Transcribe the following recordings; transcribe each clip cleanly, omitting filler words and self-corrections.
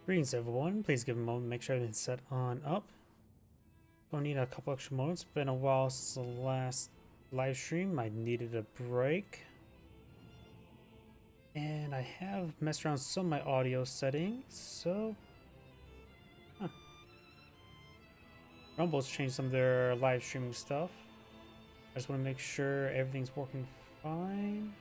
Greetings everyone, please give a moment to make sure everything's set on up. Gonna need a couple extra moments. Been a while since the last live stream. I needed a break. And I have messed around with some of my audio settings, so... Rumble's changed some of their live streaming stuff. I just want to make sure everything's working fine.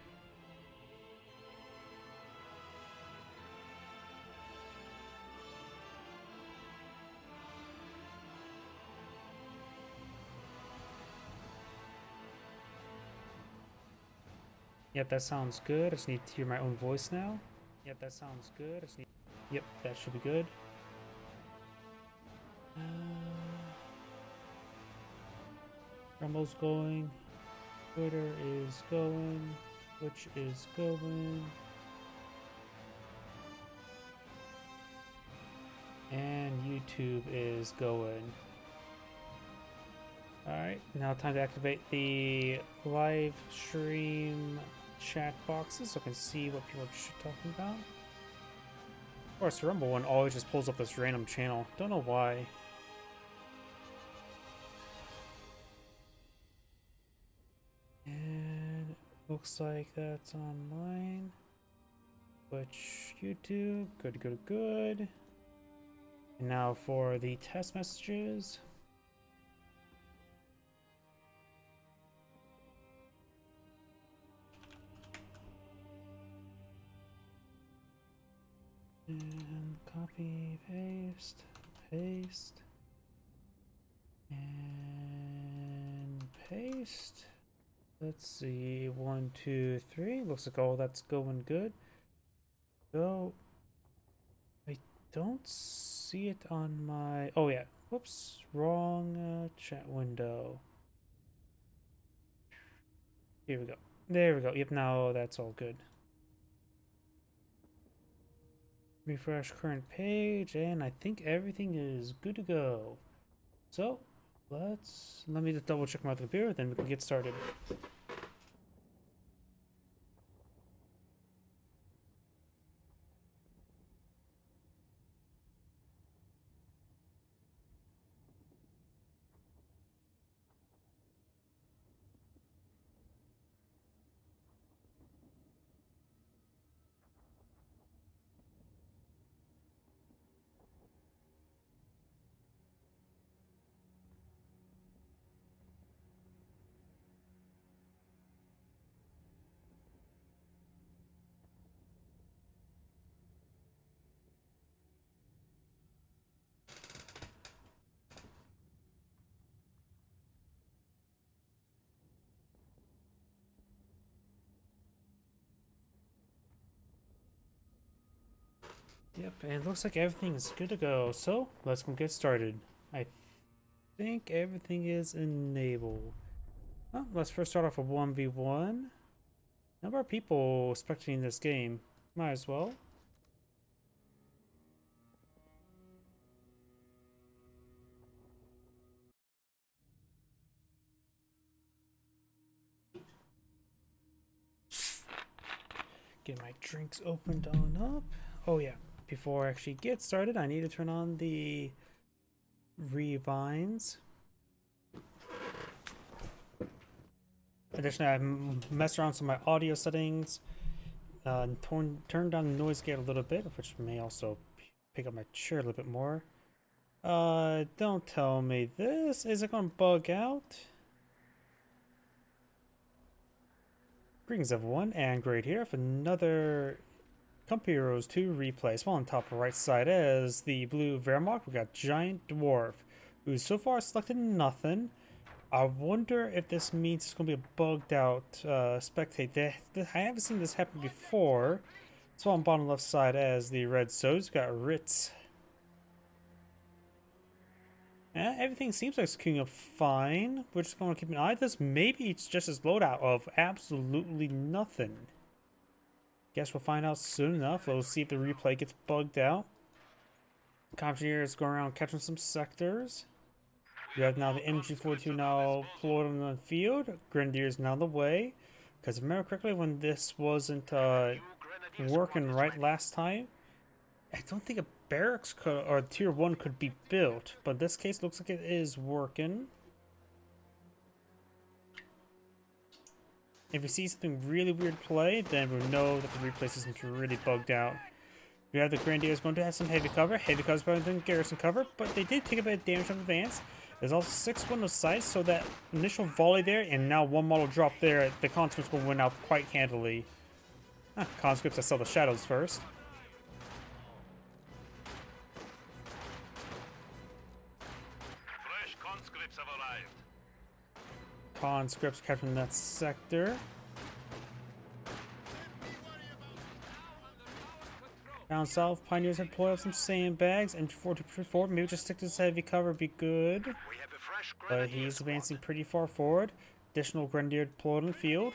Yep, that sounds good. I just need to hear my own voice now. Yep, that sounds good. I just need... Yep, that should be good. Rumble's going. Twitter is going. Twitch is going. And YouTube is going. Alright, now time to activate the live stream chat boxes so I can see what people are talking about. Of course, the Rumble one always just pulls up this random channel. Don't know why. And it looks like that's online. Twitch, YouTube, good, good, good. And now for the test messages. And copy, paste, paste, and paste. Let's see, 1, 2, 3. Looks like all that's going good. So, I don't see it on my... Oh yeah, whoops, wrong chat window. Here we go. There we go. Yep, now that's all good. Refresh current page, and I think everything is good to go. So, let me just double check my computer, then we can get started. Yep, and it looks like everything is good to go. So, let's go get started. I think everything is enabled. Well, let's first start off with 1v1. Number of people spectating this game. Might as well. Get my drinks opened on up. Oh yeah, before I actually get started, I need to turn on the revines. Additionally, I messed around some of my audio settings. Turned down the noise gate a little bit, which may also pick up my chair a little bit more. Don't tell me this. Is it going to bug out? Greetings everyone, and Great here for another Company Heroes 2 replay. So on top right side as the blue Wehrmacht, we got Giant Dwarf, who's so far selected nothing. I wonder if this means it's going to be a bugged out spectate. I haven't seen this happen before. So on bottom left side as the red So's got Ritz. Everything seems like it's queuing up fine. We're just going to keep an eye on this. Maybe it's just this loadout of absolutely nothing. Guess we'll find out soon enough. Let's see if the replay gets bugged out. Commandeer is going around catching some sectors. You have now the MG42 now deployed on the field. Grenadier is now on the way. Because if I remember correctly, when this wasn't working right last time, I don't think a barracks could, or tier 1 could be built, but in this case looks like it is working. If we see something really weird play, then we know that the replay system's really bugged out. We have the Grenadiers going to have some heavy cover. Heavy cover is better than garrison cover, but they did take a bit of damage on advance. There's also 6 window sights, so that initial volley there, and now 1 model drop there, the conscripts will win out quite handily. Conscripts, I saw the shadows first. Fresh conscripts have arrived. Conscripts capturing that sector. Down south, Pioneers have deployed some sandbags. MG4 to forward. Maybe just stick to this heavy cover would be good. We have a fresh But he's advancing pretty far forward. Additional Grenadier deployed on the field.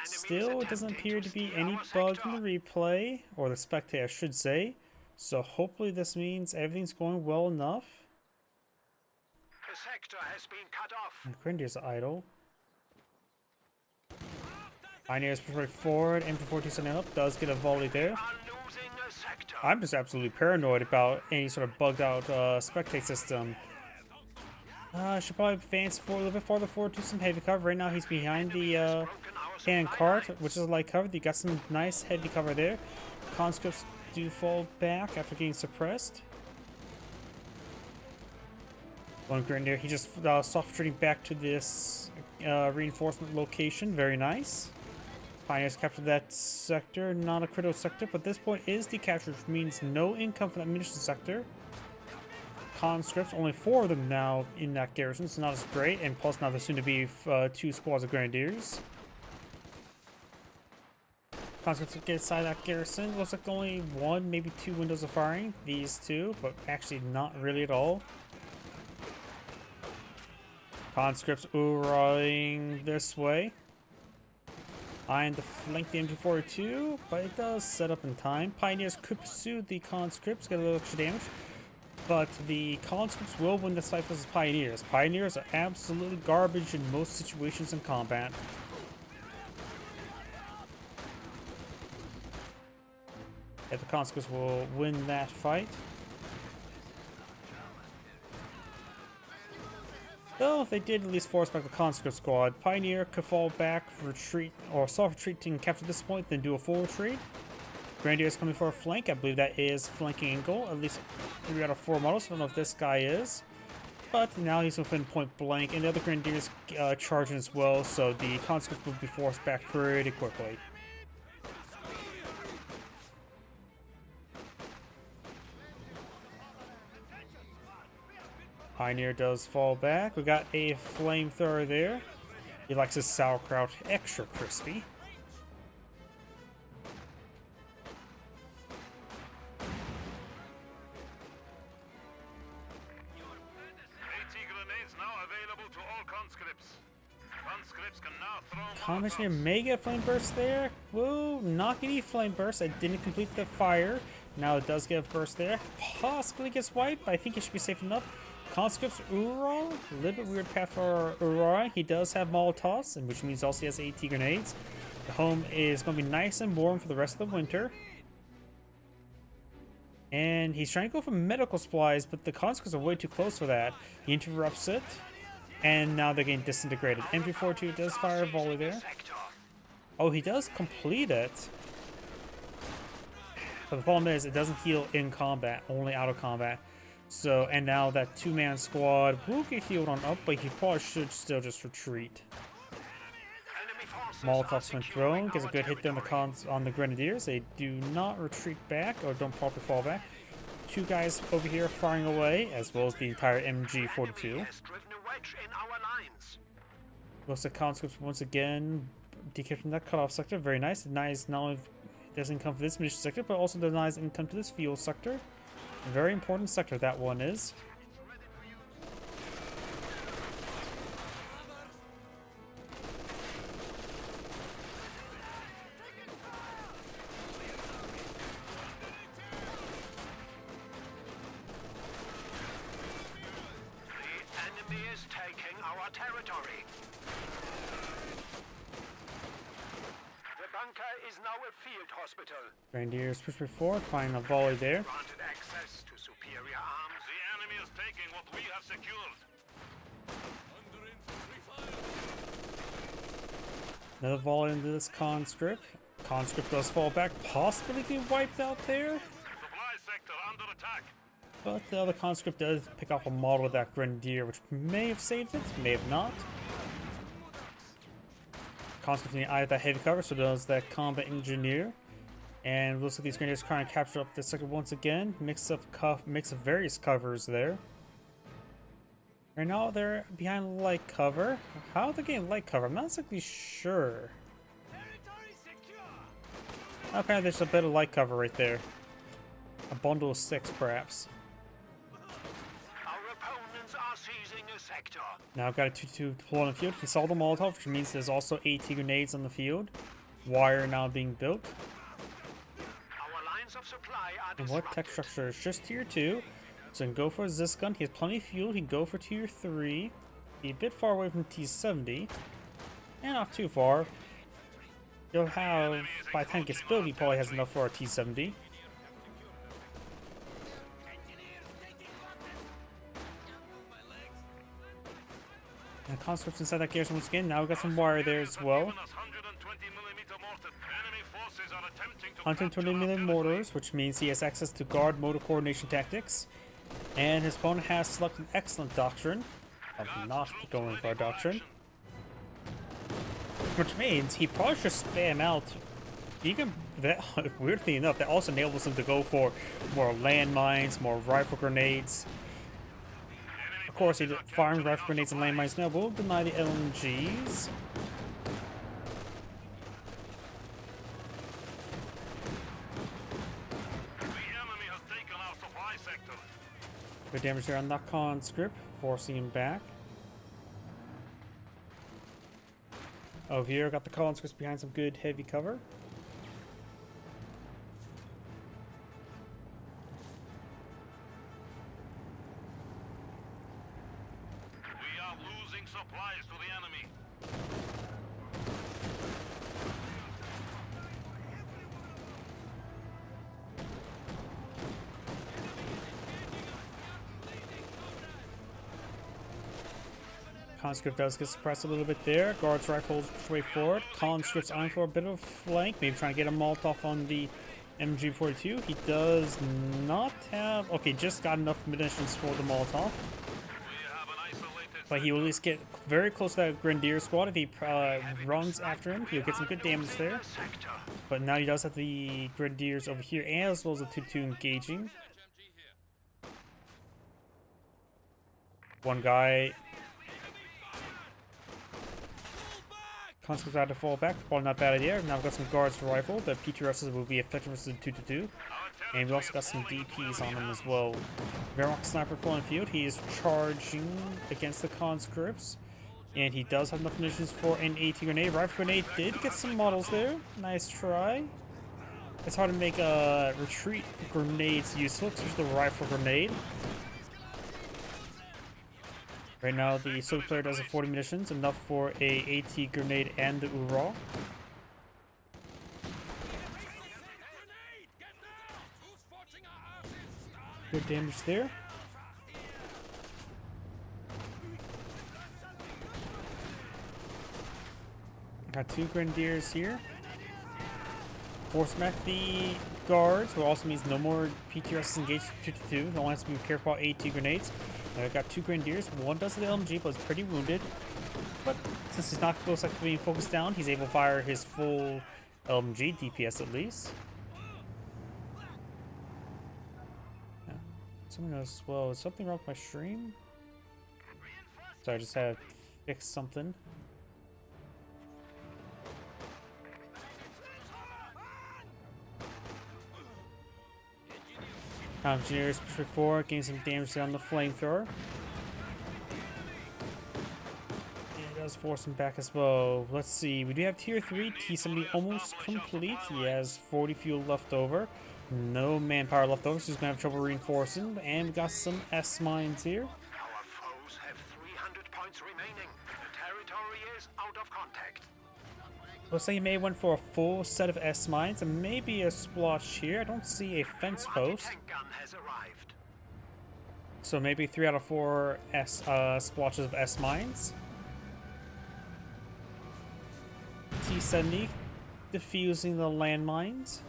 Still, it doesn't appear to be any bug in the replay, or the spectator, I should say. So hopefully this means everything's going well enough. The sector has been cut off. And Grenadiers are idle. Pioneers push forward. MG42 setting up. Does get a volley there. Are losing a sector. I'm just absolutely paranoid about any sort of bugged out spectate system. Should probably advance forward, a little bit farther forward to some heavy cover. Right now he's behind the cannon cart, which is light cover. You got some nice heavy cover there. Conscripts do fall back after getting suppressed. One Grenadier, he just soft retreating back to this reinforcement location. Very nice. Pioneers captured that sector, not a critical sector, but this point is decaptured, which means no income from that munitions sector. Conscripts, only 4 of them now in that garrison, so not as great, and plus now there's soon to be 2 squads of Grenadiers. Conscripts get inside that garrison. Looks like only 1, maybe 2 windows of firing. These 2, but actually not really at all. Conscripts ooh-rahing this way. Eyeing to flank the MG42, but it does set up in time. Pioneers could pursue the conscripts, get a little extra damage. But the conscripts will win this fight versus Pioneers. Pioneers are absolutely garbage in most situations in combat. If the conscripts will win that fight. Though if they did at least force back the conscript squad, Pioneer could fall back, retreat, or soft retreat and capture this point, then do a full retreat. Grenadier is coming for a flank. I believe that is flanking angle. At least 3 out of 4 models. I don't know if this guy is. But now he's within point blank. And the other Grenadiers charging as well. So the conscript will be forced back pretty quickly. Pioneer does fall back. We got a flamethrower there. He likes his sauerkraut extra crispy. Commissioner may get a flame burst there. Whoa, not getting flame burst. I didn't complete the fire. Now it does get a burst there. Possibly gets wiped, but I think it should be safe enough. Conscripts Ura, a little bit weird path for Ura. He does have Molotovs, and which means also he has AT grenades. The home is going to be nice and warm for the rest of the winter. And he's trying to go for medical supplies, but the conscripts are way too close for that. He interrupts it. And now they're getting disintegrated. MG42 does fire a volley there. Oh, he does complete it. But the problem is, it doesn't heal in combat, only out of combat. So, and now that 2-man squad will get healed on up, but he probably should still just retreat. Molotov's been thrown, gets a good hit there on the Grenadiers. They do not retreat back, or don't properly fall back. 2 guys over here firing away, as well as the entire MG42. Looks like conscripts once again decrypting that cutoff sector. Very nice. Denies not only does income for this mission sector, but also denies income to this fuel sector. Very important sector that one is. The enemy is taking our territory. The bunker is is now a field hospital. Grenadiers push forward, find a volley there. Granted access to superior arms. The enemy is taking what we have secured. Another volley into this conscript. Conscript does fall back, possibly get wiped out there. Supply sector under attack. But the other conscript does pick off a model of that grenadier, which may have saved it, may have not. Conscript need either that heavy cover, so does that combat engineer. And looks like these grenadiers trying to capture up the sector once again. Mix of various covers there. Right now they're behind light cover. How are they getting light cover? I'm not exactly sure. Okay, there's a bit of light cover right there. A bundle of 6, perhaps. Our opponents are seizing a sector. Now I've got a 2-2 deploy on the field. He saw the Molotov, which means there's also 80 grenades on the field. Wire now being built. Our lines of supply are And what tech structure is just tier 2? So he can go for a Zisgun. He has plenty of fuel. He can go for tier 3. Be a bit far away from T-70. And not too far. He'll have, by the time it gets built, he probably has enough for a T-70. And conscripts inside that garrison once again. Now we've got some wire there as well. 120mm mortars, which means he has access to guard motor coordination tactics. And his opponent has selected an excellent doctrine of not going for a doctrine. Which means he probably should spam out. Even that, weirdly enough, that also enables him to go for more landmines, more rifle grenades. Of course, he firing rifle grenades and landmines now will deny the LMGs. Good damage there on that conscript, forcing him back. Over here, got the conscripts behind some good heavy cover. We are losing supplies to the enemy. Conscript does get suppressed a little bit there. Guards rifles push way forward. Conscript's on for a bit of flank, maybe trying to get a Molotov on the MG42. He does not have... Okay, just got enough munitions for the Molotov. But he will at least get very close to that Grenadier squad. If he runs after him, he'll get some good damage there. But now he does have the Grenadiers over here, as well as the 2-2 engaging. One guy... Conscripts had to fall back, probably not a bad idea. Now we've got some guards for rifle. The PTRSs will be effective versus the 2-2. And we also got some DPs on him as well. Wehrmacht sniper pulling field. He is charging against the conscripts. And he does have enough munitions for an AT grenade. Rifle grenade did get some models there. Nice try. It's hard to make retreat grenades useful, especially the rifle grenade. Right now, the Soviet player does have 40 munitions, enough for a AT grenade and the URA. Good damage there. Got 2 Grenadiers here. Force back the guards, which also means no more PTRS engaged 2-2. No one has to be careful about AT grenades. I've got 2 Grenadiers. One does the LMG, but is pretty wounded. But since he's not close to being focused down, he's able to fire his full LMG, DPS at least. Yeah. Someone else, well, is something wrong with my stream? Sorry, I just had to fix something. Engineers push forward, getting some damage on the flamethrower. It does force him back as well. Let's see, we do have tier 3, T-70 almost complete. He has 40 fuel left over. No manpower left over, so he's gonna have trouble reinforcing. And we got some S-mines here. Our foes have 300 points remaining. The territory is out of contact. Looks like he may have went for a full set of S mines and maybe a splotch here. I don't see a fence post. Anti-tank gun has arrived. So maybe 3 out of 4 splotches of S mines. T-70 defusing the landmines.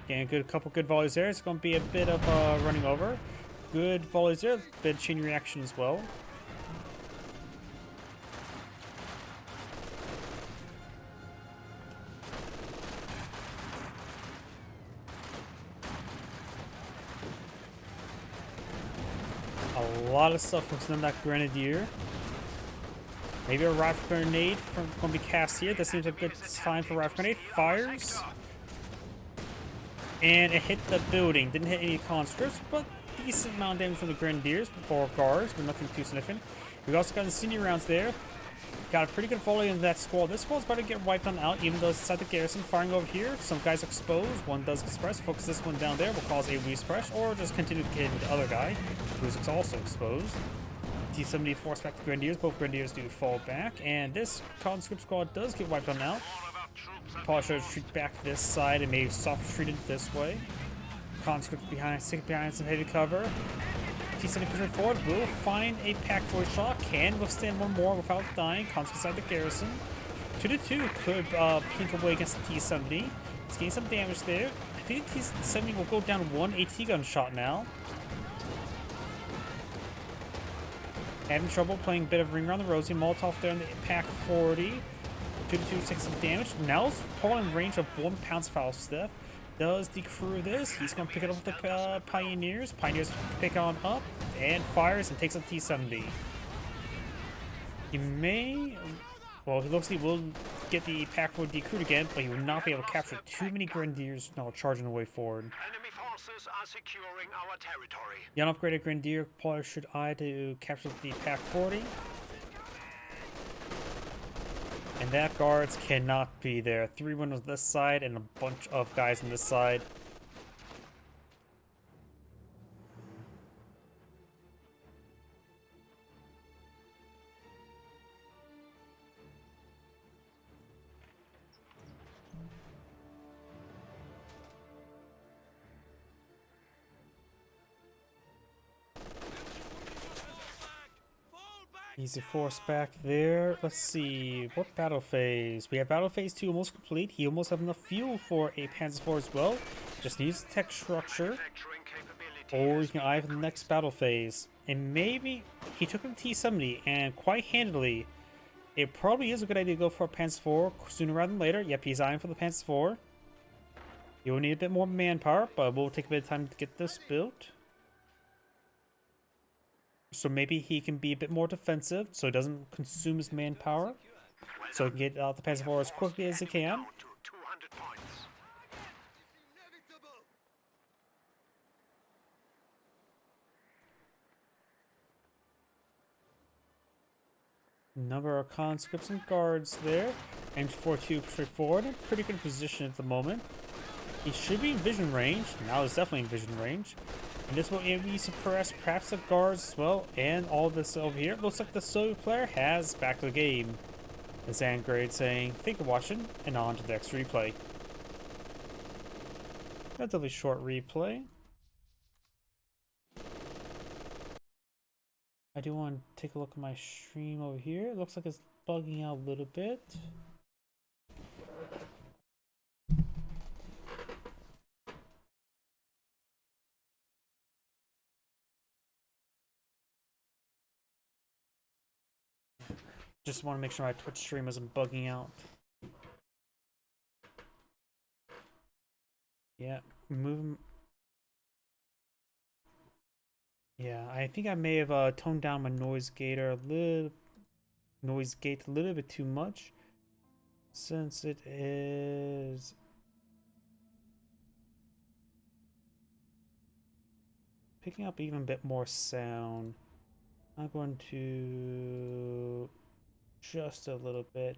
Getting a couple good volleys there. It's going to be a bit of running over. Good volleys there. Bit of chain reaction as well. A lot of stuff focusing on that Grenadier. Maybe a rifle grenade going to be cast here. That seems a good time for rifle grenade. Fires. And it hit the building. Didn't hit any conscripts, but decent amount of damage from the Grenadiers or guards, but nothing too significant. We've also got incendiary rounds there. Got a pretty good volley in that squad. This squad's about to get wiped on out, even though it's inside the garrison. Firing over here. Some guys exposed. One does express. Focus this one down there. Will cause a respress, or just continue to hit the other guy, who's also exposed. T-70 force back the Grenadiers. Both Grenadiers do fall back, and this conscript squad does get wiped on out. Probably should shoot back this side and maybe soft retreat it this way. Conscripts behind, stick behind some heavy cover. T-70 pushing forward, will find a pack for a shot, can withstand one more without dying. Conscripts inside the garrison. 2-2 could pink away against the T-70. It's getting some damage there. I think the T-70 will go down one AT gun shot now. Having trouble playing a bit of Ring Around the Rosie. Molotov there in the pack 40. 2-2 takes some damage. Now's Paul in range of 1 pound foul step. Does the crew this? He's going to pick it up with the Pioneers. Pioneers pick on up and fires and takes a T-70. He may... Well, he looks like he will get the pack for decrewed again, but he will not be able to capture too many Grenadiers now charging the way forward. Enemy forces are securing our territory. The unupgraded Grenadier player should eye to capture the pack 40. And that guards cannot be there. 3 windows this side and a bunch of guys on this side. Easy force back there. Let's see, what battle phase? We have battle phase 2 almost complete. He almost have enough fuel for a Panzer IV as well. Just needs tech structure. Or you can eye for the next battle phase. And maybe he took the T-70 and quite handily. It probably is a good idea to go for a Panzer IV sooner rather than later. Yep, he's eyeing for the Panzer IV. You will need a bit more manpower, but we'll take a bit of time to get this built. So maybe he can be a bit more defensive, so he doesn't consume his manpower. So he can get out the Panzer IV as quickly as he can. Number of conscripts and guards there. Aims for 2 straight forward. In pretty good position at the moment. He should be in vision range. Now he's definitely in vision range. And this will maybe suppress perhaps the guards as well, and all this over here. Looks like the Soviet player has back to the game. As Angrade saying, thank you for watching, and on to the next replay. Relatively short replay. I do want to take a look at my stream over here. It looks like it's bugging out a little bit. Just want to make sure my Twitch stream isn't bugging out. Yeah, move. Yeah, I think I may have toned down my noise gate a little bit too much, since it is picking up even a bit more sound. I'm going to just a little bit.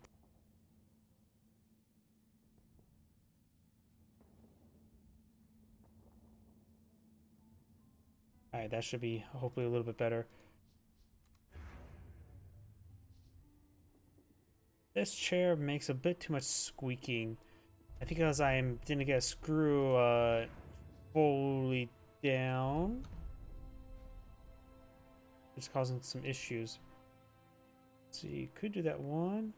Alright, that should be hopefully a little bit better. This chair makes a bit too much squeaking. I think because I didn't get a screw fully down. It's causing some issues. Let's see, could do that one.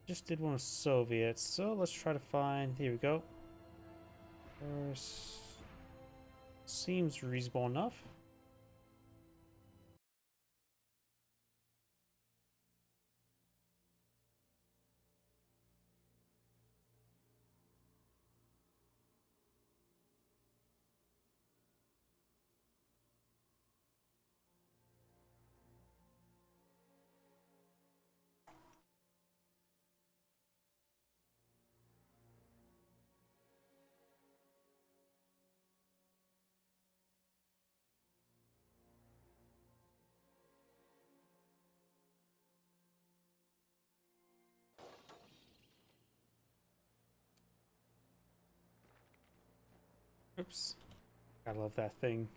Just did one with Soviet, so let's try to find. Here we go. First, seems reasonable enough. Oops. I love that thing.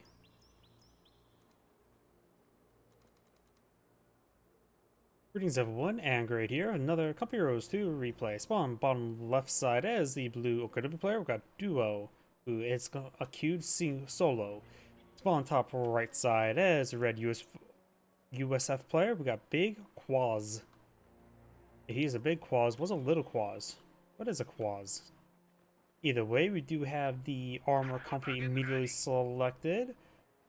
Greetings everyone, Angrade here. Another Company Heroes 2 replay. Spawn bottom left side as the blue Okinawa player. We've got Duo, who is a cube solo. Spawn top right side as the red USF player. We got Big Quaz. He's a big Quaz. What's a little Quaz? What is a Quaz? Either way, we do have the armor company immediately selected,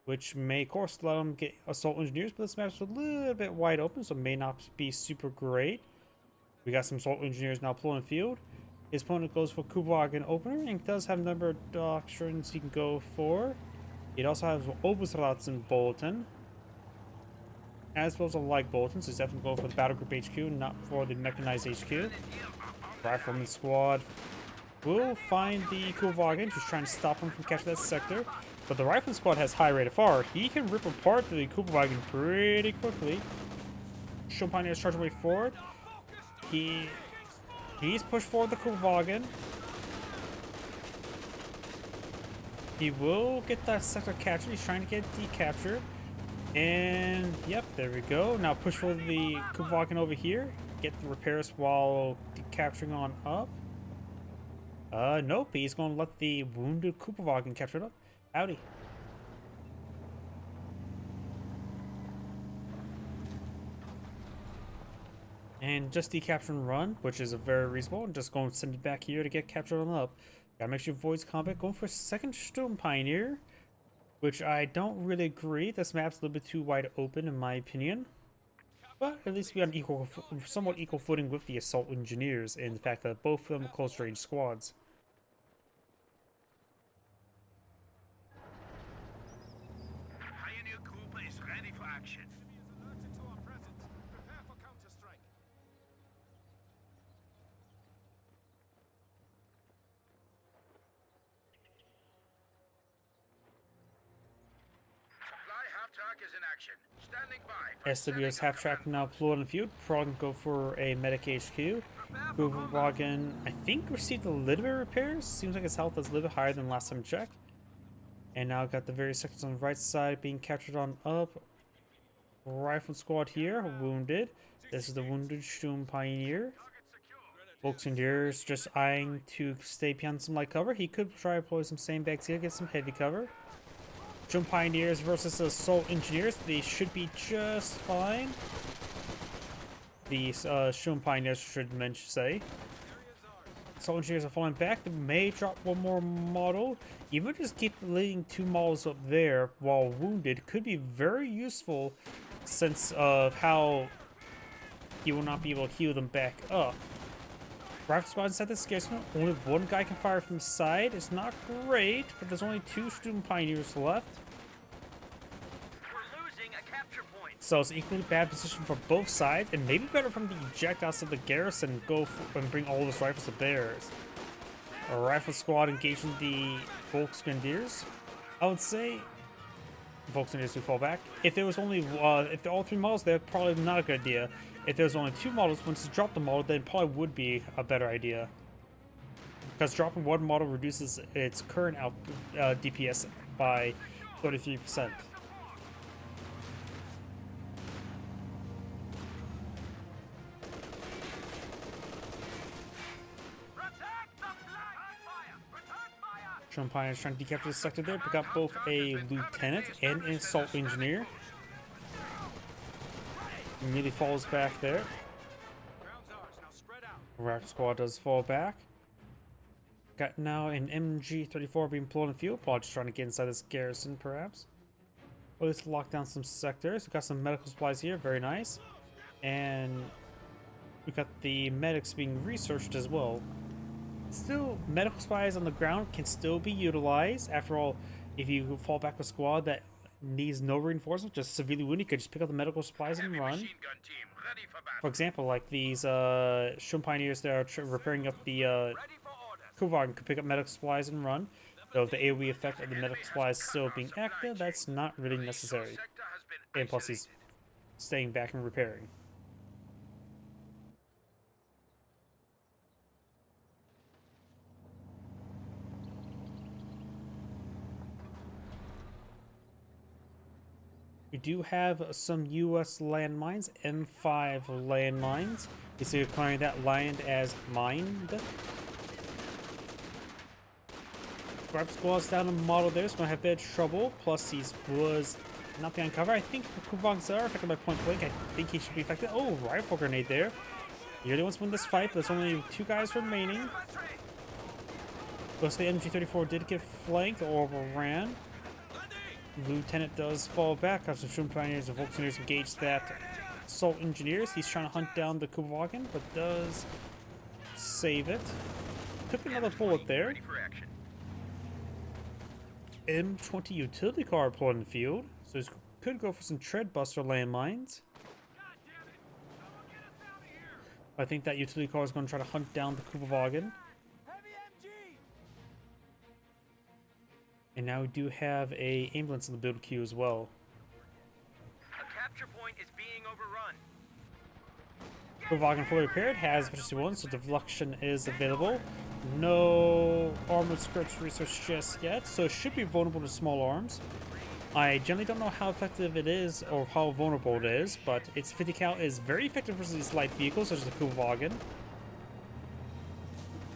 which may, of course, let them get assault engineers, but this map's a little bit wide open, so it may not be super great. We got some assault engineers now pulling field. His opponent goes for Kubwagen opener, and does have a number of doctrines he can go for. He also has Oberstrats and Bolton, as well as a light Bolton, so he's definitely going for the Battle Group HQ, not for the Mechanized HQ. Rifleman squad will find the Kubwagen, just trying to stop him from catching that sector. But the Rifleman squad has high rate of fire. He can rip apart the Kubwagen pretty quickly. Champagne is charging way forward. He's pushed forward the Kubwagen. He will get that sector captured. He's trying to get decaptured. And yep, there we go. Now push for the Kubwagen over here. Get the repairs while capturing on up. Nope, he's going to let the wounded Kubwagen capture it up. Howdy. And just decapture and run, which is a very reasonable. I'm just going to send it back here to get captured on up. Gotta make sure avoids combat. Going for a second Sturm Pioneer, which I don't really agree. This map's a little bit too wide open in my opinion. But at least we on somewhat equal footing with the assault engineers, and the fact that both of them are close range squads. Pioneer Group is ready for action. Supply half-track is in action. Standing by. SWS half-track now deployed on the field. Probably can go for a medic HQ. Kubwagen, I think, received a little bit of repairs. Seems like his health is a little bit higher than last time checked. And now got the various sectors on the right side being captured on up. Rifle squad here, wounded. This is the wounded Sturm Pioneer. Volksengier's just eyeing to stay behind some light cover. He could try to deploy some sandbags here, get some heavy cover. Sturm Pioneers versus Assault Engineers. They should be just fine. The Sturm Pioneers should say. Assault Engineers are falling back. They may drop one more model. Even just keep leading two models up there while wounded could be very useful, since of how he will not be able to heal them back up. Rifle squad inside the scarcement. Only one guy can fire from the side. It's not great, but there's only two Student Pioneers left. We're losing a capture point. So it's equally bad position for both sides, and maybe better from the ejectiles of the garrison and go and bring all those rifles to bears. A rifle squad engaging the Volksgrenadiers. I would say Volksgrenadiers would fall back. If there was only if all three models there, probably not a good idea. If there's only two models, once you drop the model, then probably would be a better idea. Because dropping one model reduces its current DPS by 33%. Sherman Pioneers trying to decapture the sector there. Pick up both a lieutenant and an assault engineer. Immediately falls back there. Rapid Squad does fall back. Got now an MG-34 being pulled in the field. Probably just trying to get inside this garrison, perhaps. Or at least lock down some sectors. We got some medical supplies here. Very nice. And we got the medics being researched as well. Still, medical supplies on the ground can still be utilized. After all, if you fall back a squad that needs no reinforcement, just severely wounded, you could just pick up the medical supplies and run. For example, like these Sherman Pioneers that are repairing up the Kuvagen could pick up medical supplies and run. Though the AoE effect of the medical supplies still being active, that's not really necessary. And plus he's staying back and repairing. We do have some US landmines, M5 landmines. You see, declaring that land as mined. Rapid Squad's down a model there, so gonna have a bit of trouble. Plus, he was not being on cover. I think Kuvagens are affected by point blank. I think he should be affected. Oh, rifle grenade there. You're the ones to win this fight, but there's only 2 guys remaining. Plus, the MG-34 did get flanked or overran. Lieutenant does fall back after Sherman Pioneers and Volkswagens engage that assault engineers. He's trying to hunt down the Kuvagen, but does save it. Took another bullet there. M20 utility car pulled in the field, so he could go for some treadbuster landmines. I think that utility car is going to try to hunt down the Kuvagen. And now we do have a ambulance in the build queue as well. A capture point is being overrun. Kuvagen fully repaired, has efficiency 1, so deflection is available. No armored scripts research just yet, so it should be vulnerable to small arms. I generally don't know how effective it is or how vulnerable it is, but its 50 cal is very effective versus these light vehicles such as the Kuvagen.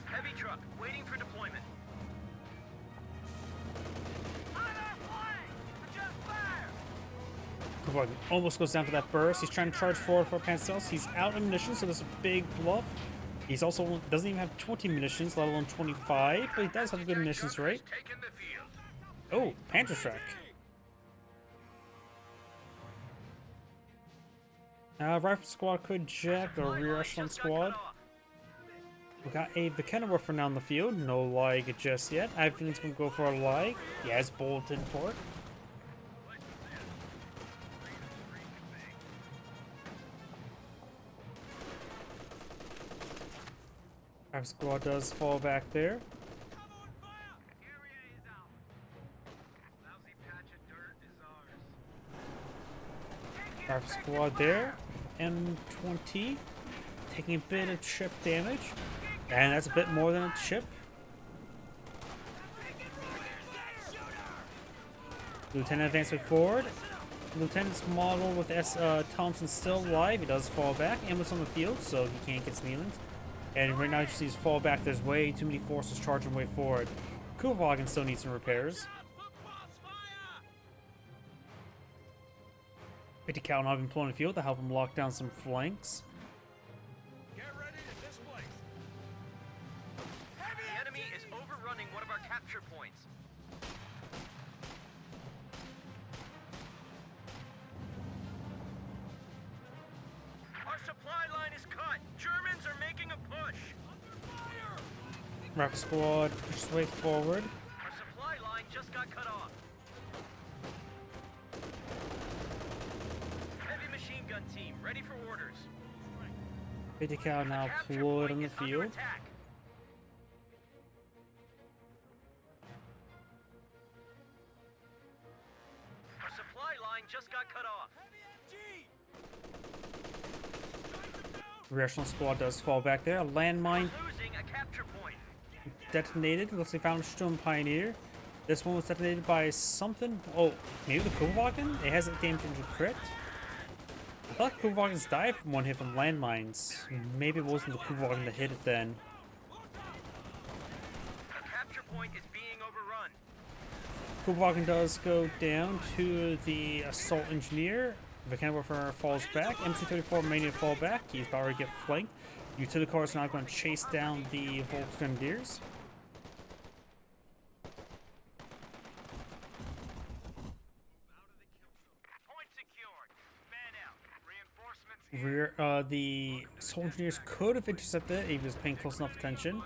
Heavy truck waiting for deployment. Kuvagen almost goes down to that burst. He's trying to charge forward for Panzers. He's out of munitions, so there's a big bluff. He's also doesn't even have 20 munitions, let alone 25, but he does have a good munitions rate. Oh, Panzerschreck. Rifle squad could jack the rear echelon squad. We got a Vikenna now on the field. No lag just yet. I think it's going to go for a lag. He has bolted for it. Rifle squad does fall back there. Rifle squad there. M20 taking a bit of chip damage, and that's a bit more than a chip. Lieutenant advancing forward. Lieutenant's model with Thompson still alive. He does fall back. Ambulance on the field, so he can't get Sneelands. And right now you see his fall back. There's way too many forces charging way forward. Kuvagen still needs some repairs. 50 cal now been pulling the field to help him lock down some flanks. Get ready to displace. The enemy is overrunning one of our capture points. Our supply line is cut. Germans are making a push. Rapid squad pushes way forward. Our supply line just got cut off. Heavy machine gun team ready for orders. 50 cal now Capture deployed point on the is under field. attack. Our supply line just got cut off. Rear echelon squad does fall back there. A landmine Losing a capture point. detonated. Looks like found a Sturm Pioneer. This one was detonated by something. Oh, maybe the Kuvagen? It hasn't damaged into crit. I thought Kuvagens died from one hit from landmines. Maybe it wasn't the Kuvagen that hit it then. A capture point is being overrun. Kubagen does go down to the assault engineer. Vickenwerfer falls back. MC-34 may need to fall back. He's about to get flanked. Utility car is now going to chase down the Volksgrenadiers. Point secured. Man out. Reinforcements The assault engineers could have intercepted it if he was paying close enough attention.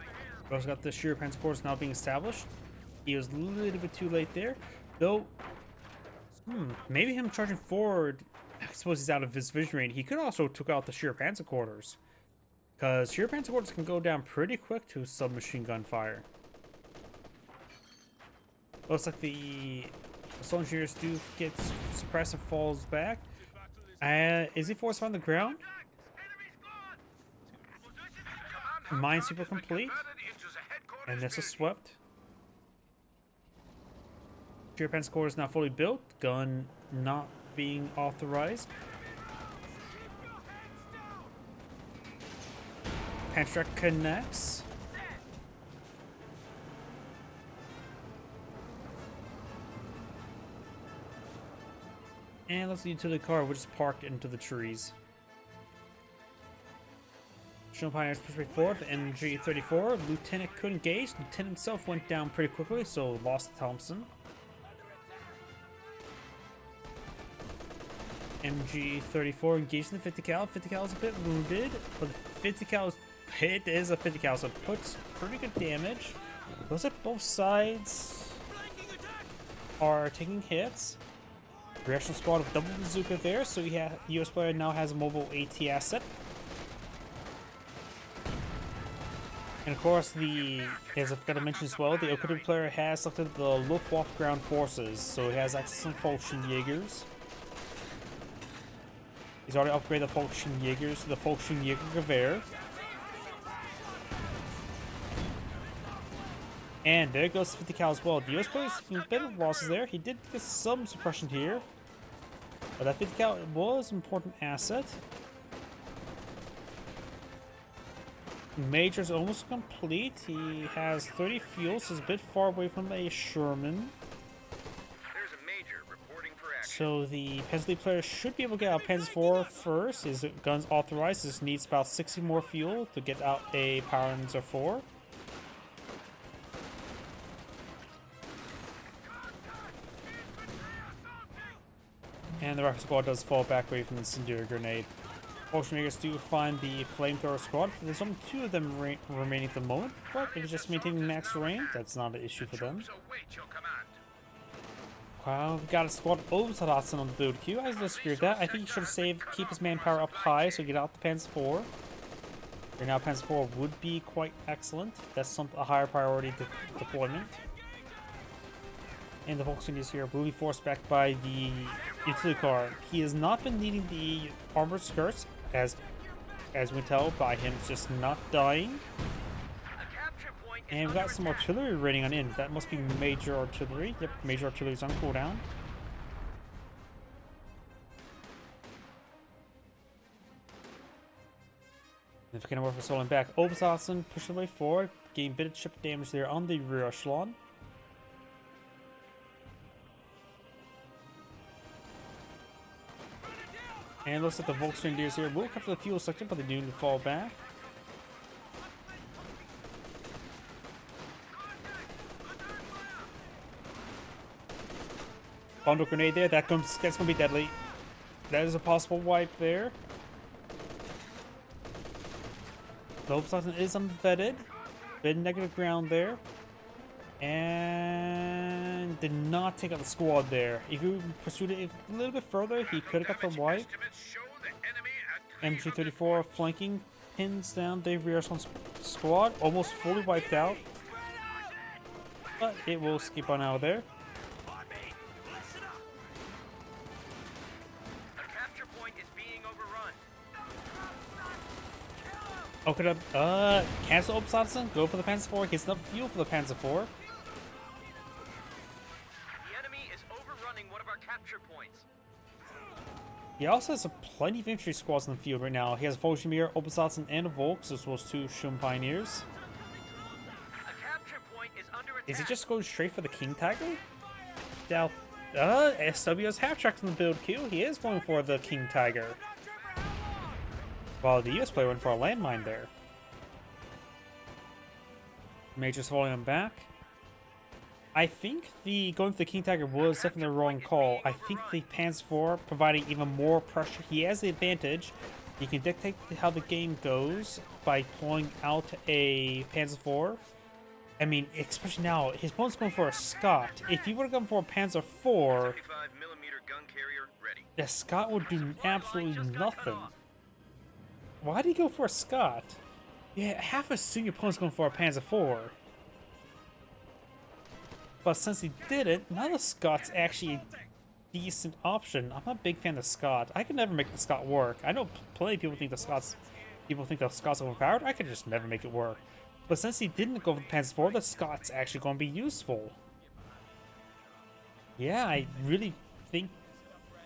We also got the Shear Panzer Corps now being established. He was a little bit too late there, though. Maybe him charging forward, I suppose he's out of his vision range. He could also took out the Shear Panzer Quarters, because Shear Panzer Quarters can go down pretty quick to submachine gun fire. Looks like the assault engineers do get suppressed and falls back. Is he forced on the ground? Minesweeper complete, and this is swept. Shear Panzer Corps is now fully built. Gun not being authorized. Panzer connects. And let's see utility car, which is parked into the trees. Shown Pioneers push forward. MG-34. Lieutenant could engage. Lieutenant himself went down pretty quickly, so lost Thompson. MG-34 engaged in the 50 cal. 50 cal is a bit wounded, but the 50 cal is a 50 cal, so it puts pretty good damage. Looks like both sides are taking hits. Reaction squad of double bazooka there, so US player now has a mobile AT asset. And of course, as I've got to mention as well, the Okuda player has selected the Luftwaffe ground forces, so he has access to Volksjägers. He's already upgraded the Volksjägers to the Volksjägergewehr. And there goes 50 cal as well. The US player is taking a bit of losses there. He did get some suppression here, but that 50 cal was an important asset. Major's almost complete. He has 30 fuel, so he's a bit far away from a Sherman. There's a major reporting for action. So the Panzer player should be able to get out Panzer IV first. His gun's authorized. This needs about 60 more fuel to get out a Panzer IV. And the rocket squad does fall back away from the incendiary grenade. Volksjägers do find the flamethrower squad. There's only 2 of them remaining at the moment, but if it's just maintaining max range, that's not an issue for them. So wait your command. Wow, we've got a squad of Obersatzen on the build queue. I disagree with that. I think he should have keep his manpower up high so get out the Panzer IV. Right now, Panzer IV would be quite excellent. That's a higher priority deployment. And the Volksjägers here will be forced back by the utility car. He has not been needing the armored skirts, as we tell by him just not dying. And we've got some artillery rating on in. That must be major artillery. Yep, major artillery is on cooldown. If we can work for Solon back, Obersatzen pushing the way forward, getting a bit of chip damage there on the rear echelon. And looks like the Volksgrenadiers here will capture the fuel section, but they do need to fall back. Bundle grenade there, that's gonna be deadly. That is a possible wipe there. Volkswagen is unvetted. Bit negative ground there. And did not take out the squad there. If you pursued it a little bit further, he could have got the wipe. MG-34 flanking, pins down Dave Rear's squad, almost fully wiped out. But it will skip on out of there. Okay, cancel Obersatzen, go for the Panzer IV, gets enough fuel for the Panzer IV. The enemy is overrunning one of our capture points. He also has plenty of infantry squads in the field right now. He has a Volksjäger, Obersatzen, and a Volks, as well as 2 Schum Pioneers. A capture point is under attack. Is he just going straight for the King Tiger? Now, SW's half-tracked in the build queue. He is going for the King Tiger. While the US player went for a landmine there. Major's falling him back. I think going for the King Tiger was definitely the wrong call. I think the Panzer IV providing even more pressure. He has the advantage. He can dictate how the game goes by pulling out a Panzer IV. I mean, especially now, his opponent's going for a Scott. If he would have gone for a Panzer IV, 75mm gun carrier ready. the Scott would do absolutely nothing. Why did he go for a Scott? Yeah, half assume your opponent's going for a Panzer IV. But since he didn't, now the Scott's actually a decent option. I'm not a big fan of Scott. I could never make the Scott work. I know plenty of people think the Scott's overpowered. I could just never make it work. But since he didn't go for the Panzer IV, the Scott's actually going to be useful. Yeah, I really think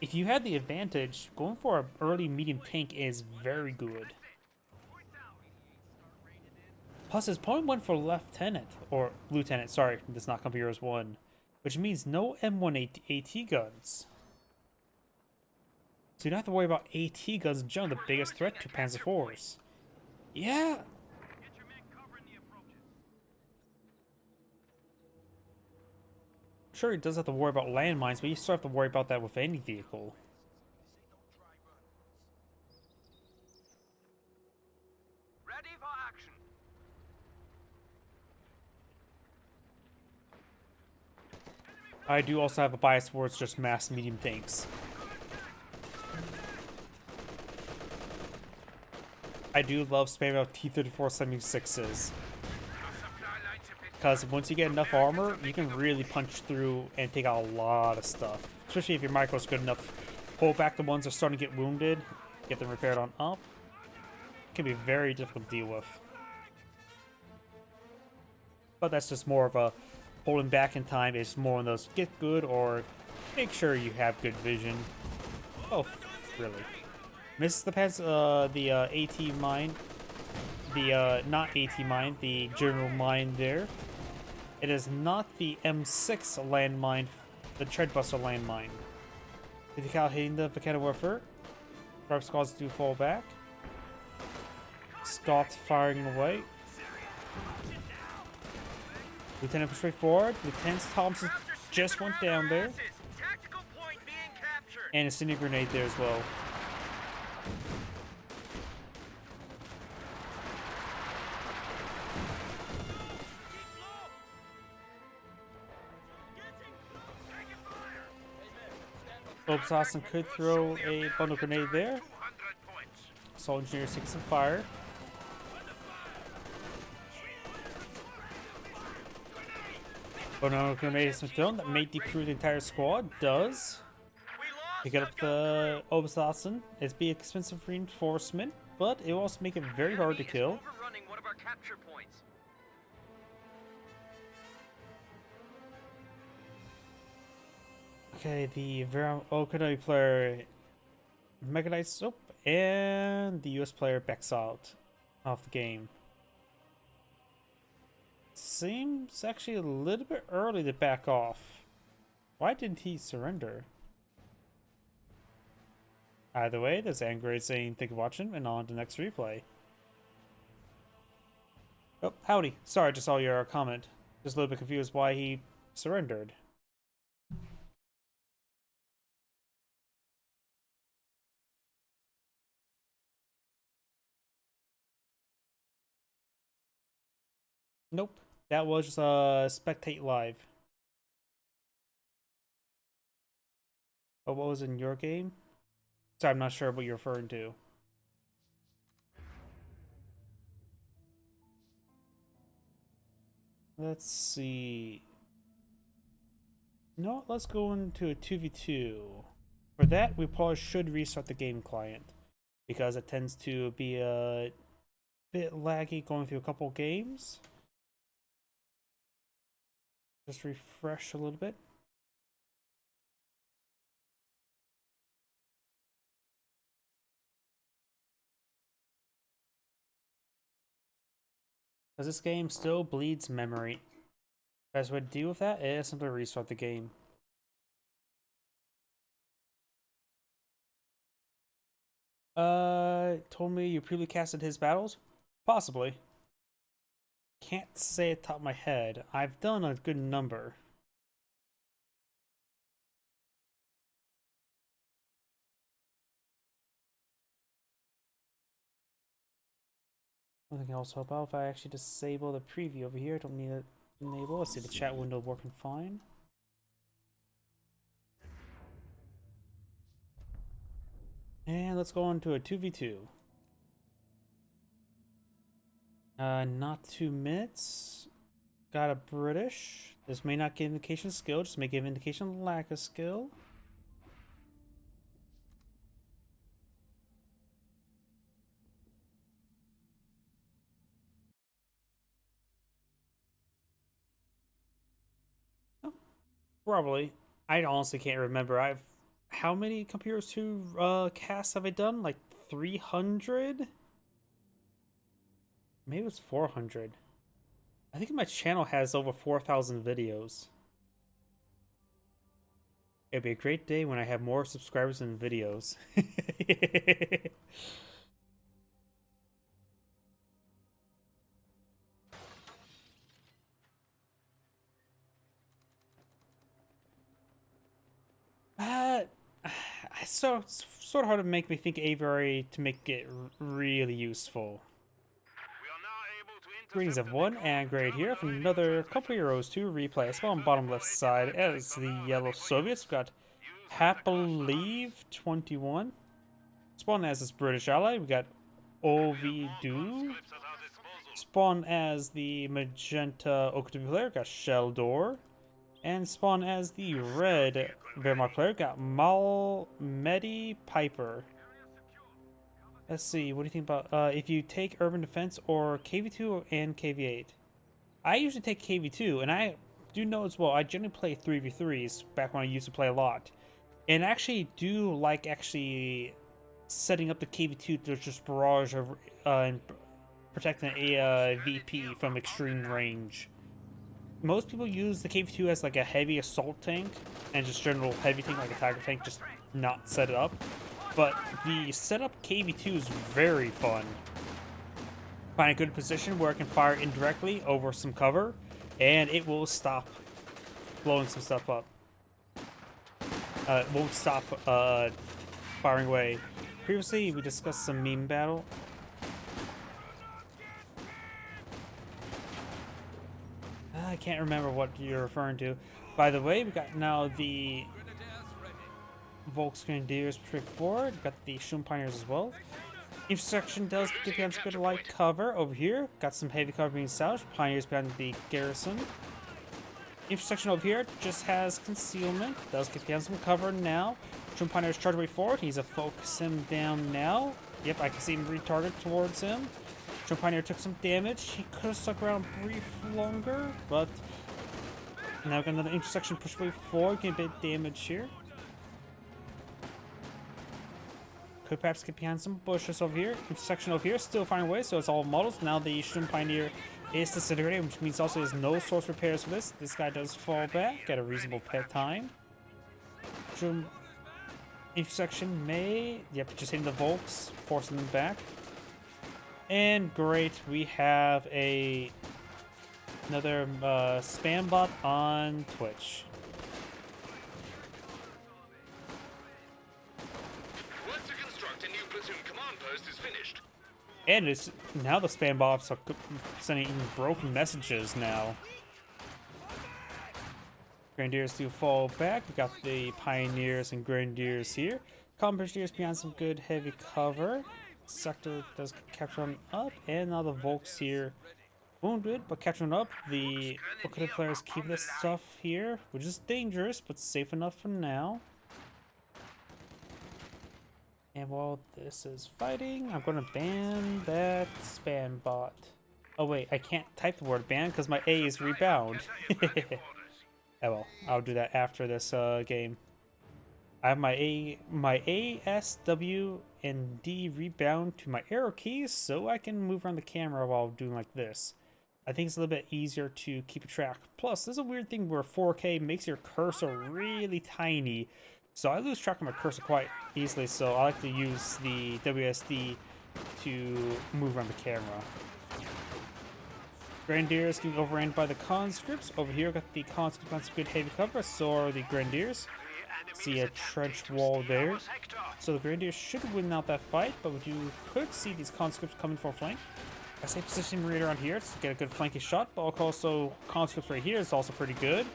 if you had the advantage, going for an early medium tank is very good. Plus, his opponent went for lieutenant, sorry, does not come Heroes 1, which means no M1 AT guns. So you don't have to worry about AT guns in general, the biggest threat to Panzer IVs. Yeah. Sure, he does have to worry about landmines, but you still have to worry about that with any vehicle. Ready for action. I do also have a bias towards just mass medium tanks. I do love spamming out T-34 76s. Because once you get enough armor, you can really punch through and take out a lot of stuff. Especially if your micro's good enough. Pull back the ones that are starting to get wounded, get them repaired on up. It can be very difficult to deal with. But that's just more of a holding back in time. It's more on those get good or make sure you have good vision. Oh, really. Misses the AT mine. The, not AT mine, the general mine there. It is not the M6 landmine, the Treadbuster landmine. The decal hitting the Volcano Warfare. Dark Squads do fall back. Scott's firing away. Lieutenant straight forward. Lieutenant Thompson just went down there. Tactical point being captured. And a Cinder Grenade there as well. Obsassin could throw a bundle grenade there. Assault Engineer takes some fire. Bundle grenade has been thrown. That may decrew the entire squad. Does. Pick up the Obsassin. It's be expensive reinforcement, but it will also make it very hard to kill. Overrunning one of our capture points. Okay, the Okinawa player Mechanized and the US player backs out of the game. Seems actually a little bit early to back off. Why didn't he surrender? Either way, there's Angrade saying thank you for watching and on to the next replay. Oh, howdy. Sorry, I just saw your comment. Just a little bit confused why he surrendered. Nope. That was just spectate live. Oh, what was in your game? Sorry, I'm not sure what you're referring to. Let's see. No, let's go into a 2v2. For that, we probably should restart the game client, because it tends to be a bit laggy going through a couple games. Just refresh a little bit. Because this game still bleeds memory. Best way to deal with that is simply restart the game. Told me you previously casted his battles? Possibly. Can't say at the top of my head. I've done a good number. I think it also help out if I actually disable the preview over here. I don't need to enable. Let's see the chat window working fine. And let's go on to a 2v2. Not 2 minutes. Got a British. This may not give indication of skill, just may give indication of lack of skill. Probably. I honestly can't remember. How many Computers 2 casts have I done? Like 300? Maybe it's 400. I think my channel has over 4,000 videos. It'd be a great day when I have more subscribers than videos. Uh, sort of hard to make me think Aviary to make it really useful. We are now able to Greetings intercept everyone, and Grade here from another couple Heroes 2 replay. I spawn bottom left side as the Yellow Soviets. We've got Happilieve 21. Spawn as this British ally. We got Ovidu. scripts at our disposal. Spawn as the Magenta Okutubi player. Got Sheldor. And spawn as the red Wehrmacht player. Got Malmedy Piper. Let's see, what do you think about if you take Urban Defense or KV2 and KV8? I usually take KV2, and I do know as well, I generally play 3v3s back when I used to play a lot. And I actually do like setting up the KV2 to just barrage over, and protecting a VP from extreme range. Most people use the KV2 as like a heavy assault tank and just general heavy tank like a tiger tank, just not set it up. But the setup KV2 is very fun. Find a good position where I can fire indirectly over some cover, and it will stop blowing some stuff up. It won't stop firing away. Previously, we discussed some meme battle. I can't remember what you're referring to. By the way, we got now the Volks Grenadiers pretty forward. Got the Shun Pioneers as well. Intersection does give you some good light cover over here. Got some heavy cover being south. Pioneers behind the garrison. Intersection over here just has concealment. Does give you some cover now. Shun Pioneers charge way forward. He's a focus him down now. Yep, I can see him retarget towards him. Shun Pioneer took some damage. He could have stuck around brief longer, but now we got another intersection push way forward. Getting a bit of damage here. Could perhaps get behind some bushes over here. Intersection over here, still finding ways, so it's all models. Now the Shun Pioneer is disintegrated, which means also there's no source repairs for this. This guy does fall back at a reasonable pet time. Shun intersection may, yep, just hitting the Volks, forcing them back. And great, we have another spam bot on Twitch. Work to construct a new platoon command post is finished. And it's now the spam bots are sending even broken messages now. Grenadiers do fall back. We got the Pioneers and Grenadiers here. Grenadiers behind some good heavy cover. Sector does capture on up, and now the Volks here wounded, but capturing up. The Okutubi players keep this stuff here, which is dangerous, but safe enough for now. And while this is fighting, I'm going to ban that spam bot. Oh wait, I can't type the word ban because my A is rebound. Oh well, I'll do that after this game. I have my A, S, W, and D rebound to my arrow keys so I can move around the camera while doing like this. I think it's a little bit easier to keep track. Plus, there's a weird thing where 4K makes your cursor really tiny. So I lose track of my cursor quite easily, so I like to use the WSD to move around the camera. Grenadiers getting overran by the conscripts. Over here, got the conscripts on some good heavy cover, so are the Grenadiers. See a trench wall there. So the Grenadiers should win out that fight, but you could see these conscripts coming for a flank. I say positioning right around here to get a good flanking shot, but also conscripts right here is also pretty good.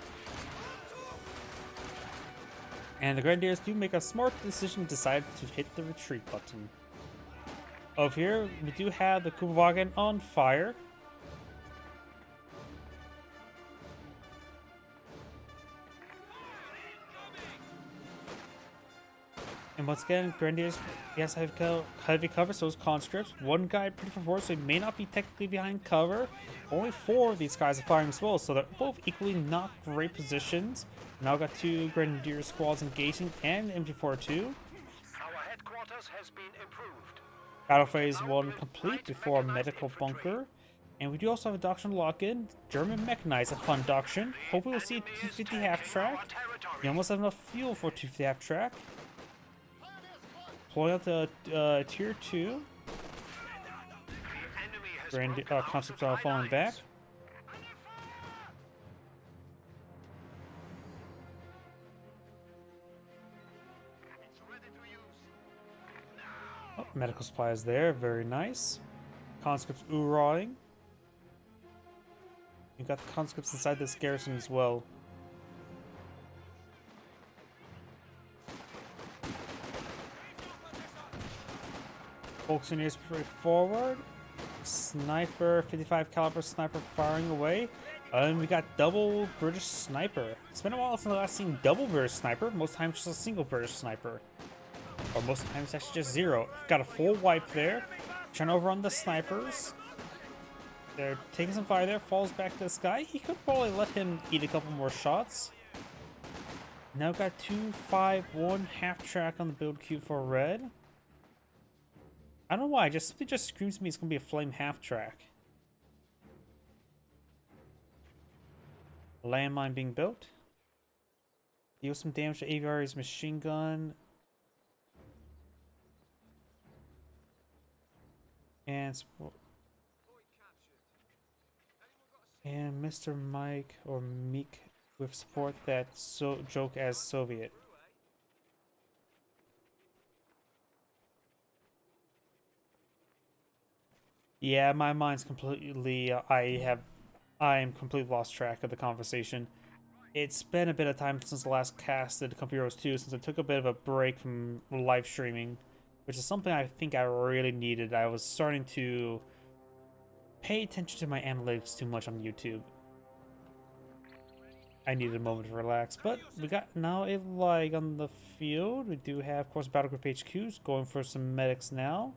And the Grenadiers do make a smart decision to decide to hit the retreat button. Over here, we do have the Kubelwagen on fire. And once again, Grenadiers, yes, have heavy cover, so is conscripts. One guy pretty far forward, so he may not be technically behind cover. Only 4 of these guys are firing as well, so they're both equally not great positions. Now got 2 Grenadier squads engaging and MG42. Our headquarters has been improved. Battle phase 1 complete before a medical bunker. And we do also have a doctrine lock-in. German mechanized, a fun doctrine. Hope we will see 250 half-track. We almost have enough fuel for 250 half-track. Pulling out the tier 2. Concepts are falling back. Oh, medical supplies there, very nice. Conscripts oorahing. You got the conscripts inside this garrison as well. Focusing is pretty forward. Sniper, 55 caliber sniper firing away. And we got double British sniper. It's been a while since I last seen double British sniper. Most times just a single British sniper. Or most times it's actually just 0. Got a full wipe there. Trying to overrun the snipers. They're taking some fire there. Falls back to this guy. He could probably let him eat a couple more shots. Now got 2-5-1 half track on the build queue for red. I don't know why, something just screams to me it's gonna be a flame half track. Landmine being built. Deal some damage to Aviary's machine gun. And Mr. Mike or Meek with support that joke as Soviet. Yeah, my mind's completely, I am completely lost track of the conversation. It's been a bit of time since the last casted Company Heroes 2, since I took a bit of a break from live streaming, which is something I think I really needed. I was starting to pay attention to my analytics too much on YouTube. I needed a moment to relax, but we got now a lag on the field. We do have, of course, Battle Group HQs going for some medics now.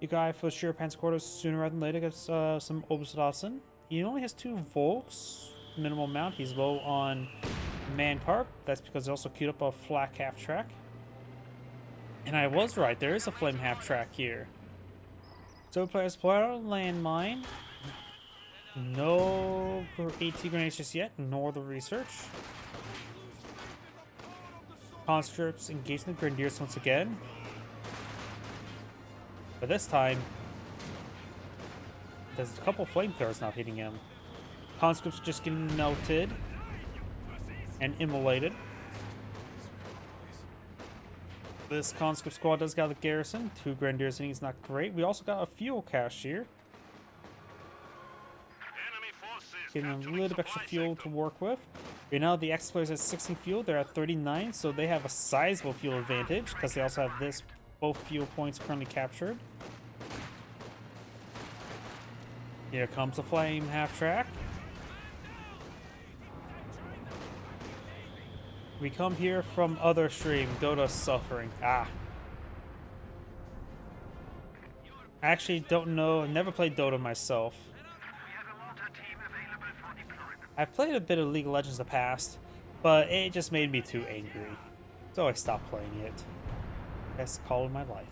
You guy for sure Panzer quarters sooner rather than later gets some Oberstdorfen. He only has 2 Volks, minimal amount. He's low on manpower. That's because he also queued up a flak half track. And I was right, there is a flame half track here. So players play out landmine. No AT grenades just yet, nor the research. Conscripts engaging the Grenadiers once again. But this time, there's a couple flamethrowers not hitting him. Conscripts just getting melted and immolated. This conscript squad does got the garrison. 2 Grenadiers hitting is not great. We also got a fuel cache here. Getting a little bit of extra fuel to work with. Right now the X players at 16 fuel, they're at 39, so they have a sizable fuel advantage because they also have this. Both fuel points currently captured. Here comes the flame half track. We come here from other stream, Dota Suffering. I actually don't know, never played Dota myself. I've played a bit of League of Legends in the past, but it just made me too angry. So I stopped playing it. Best call of my life.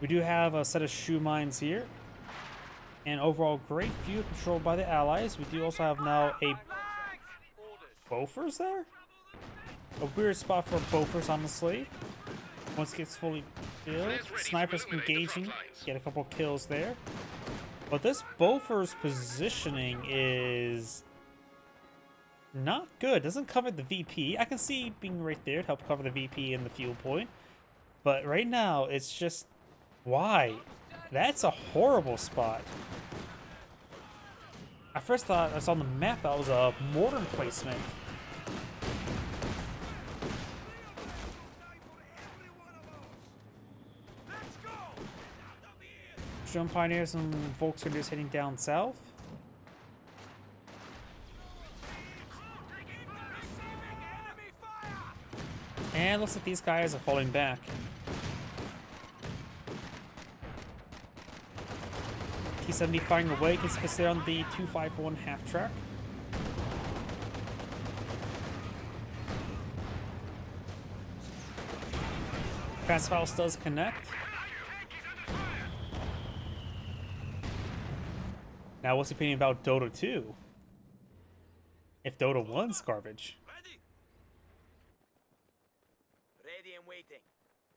We do have a set of shoe mines here. And overall great fuel controlled by the allies. We do also have now a Bofors there? A weird spot for Bofors, honestly. Once it gets fully filled, snipers engaging, get a couple kills there. But this Bofors positioning is not good. Doesn't cover the VP. I can see being right there to help cover the VP and the fuel point. But right now, it's just... why? That's a horrible spot. I first thought I saw on the map that was a mortar placement. German Pioneers and Volkswagen heading down south. And looks like these guys are falling back. T-70 firing away, gets hit there on the 251 half track. Fast Files does connect. Now, what's your opinion about Dota 2? If Dota 1's garbage. Ready and waiting.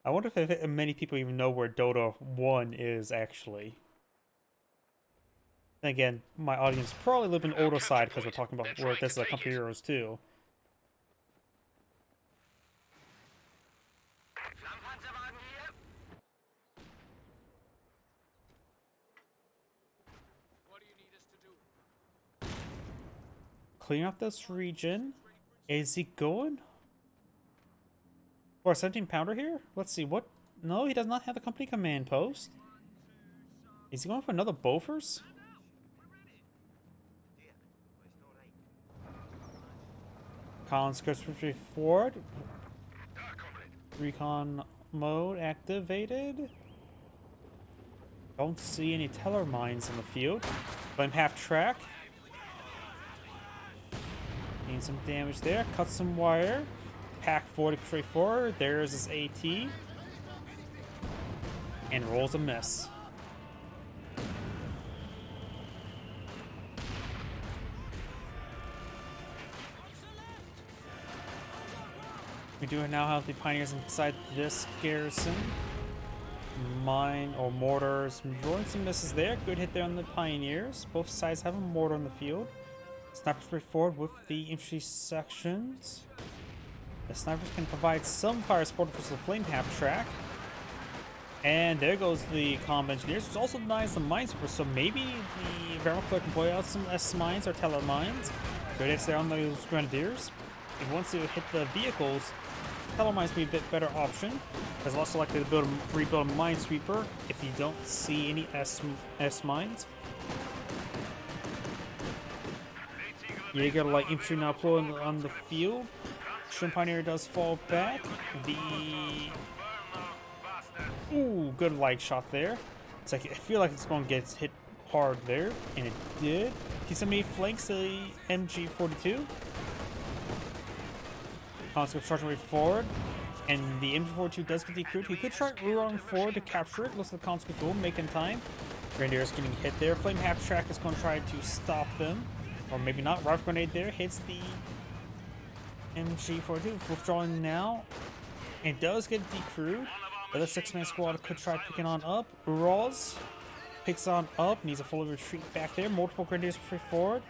I wonder if many people even know where Dota 1 is, actually. And again, my audience probably live in older side because we're talking about where this is a couple Euros too. Clean up this region. Is he going for a 17 pounder here? Let's see what. No, he does not have the company command post. Is he going for another Bofors? Conscripts forward. Recon mode activated. Don't see any teller mines in the field. Flame half track. Need some damage there. Cut some wire. Pack 40 straight forward. There's his AT. And rolls a miss. We do now have the Pioneers inside this garrison. Mine or mortars. Rolling some misses there. Good hit there on the Pioneers. Both sides have a mortar on the field. Snipers straight forward with the infantry sections. The snipers can provide some fire support for the flame half track. And there goes the comm engineers, which also denies the mine super. So maybe the Vermicler can play out some S mines or teller mines. Good hits there on those grenadiers. If he wants to hit the vehicles, teller mines be a bit better option. There's also likely to rebuild a minesweeper if you don't see any S mines. Jaeger light infantry now pulling on the field. German Pioneer does fall back. Ooh, good light shot there. It's like I feel like it's going to get hit hard there, and it did. T-70 flanks the MG42. Conscript charging way forward, and the MG42 does get decrewed. He could try running forward to capture it. Looks like the Conscript will make in time. Grenadiers getting hit there. Flame half track is going to try to stop them, or maybe not. Rifle grenade there hits the MG42. Withdrawing now. It does get decrewed. The other 6-man squad could try picking on up. Urals picks on up. Needs a full retreat back there. Multiple grenadiers straight forward.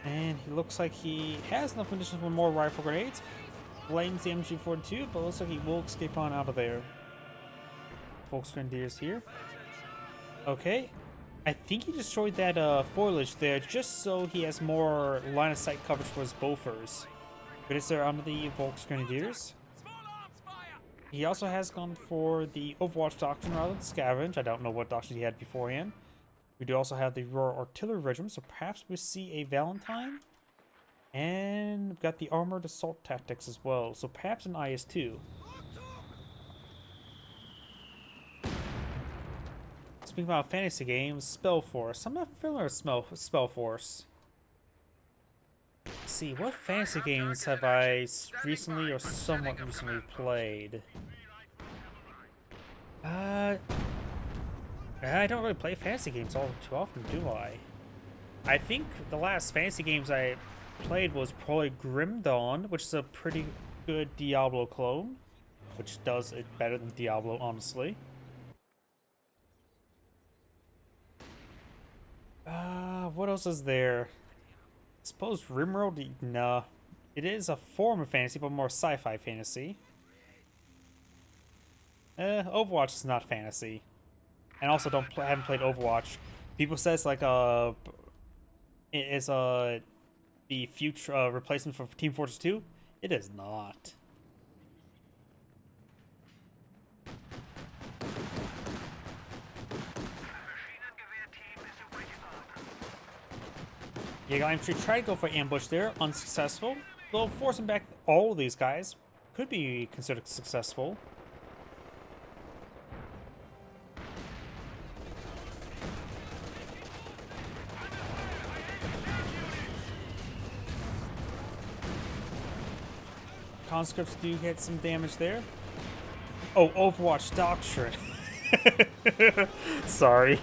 And he looks like he has enough conditions for more rifle grenades. Blames the MG42, but looks like he will escape on out of there. Folks grenadiers here. Okay. I think he destroyed that foliage there just so he has more line of sight coverage for his Bofors. But is there under the Volks Grenadiers? He also has gone for the Overwatch Doctrine rather than Scavenge. I don't know what doctrine he had beforehand. We do also have the Royal Artillery Regiment, so perhaps we see a Valentine. And we've got the Armored Assault Tactics as well, so perhaps an IS-2. Speaking about fantasy games, Spellforce. I'm not familiar with Spellforce. Let's see, what fantasy games have I recently or somewhat recently played? I don't really play fantasy games all too often, do I? I think the last fantasy games I played was probably Grim Dawn, which is a pretty good Diablo clone, which does it better than Diablo, honestly. What else is there? I suppose Rimworld? Nah. It is a form of fantasy, but more sci-fi fantasy. Overwatch is not fantasy. And also haven't played Overwatch. People says like it is the future replacement for Team Fortress 2. It is not. Yeah, I'm sure try to go for ambush there, unsuccessful. Though forcing back all of these guys could be considered successful. Conscripts do get some damage there. Oh, Overwatch Doctrine. Sorry.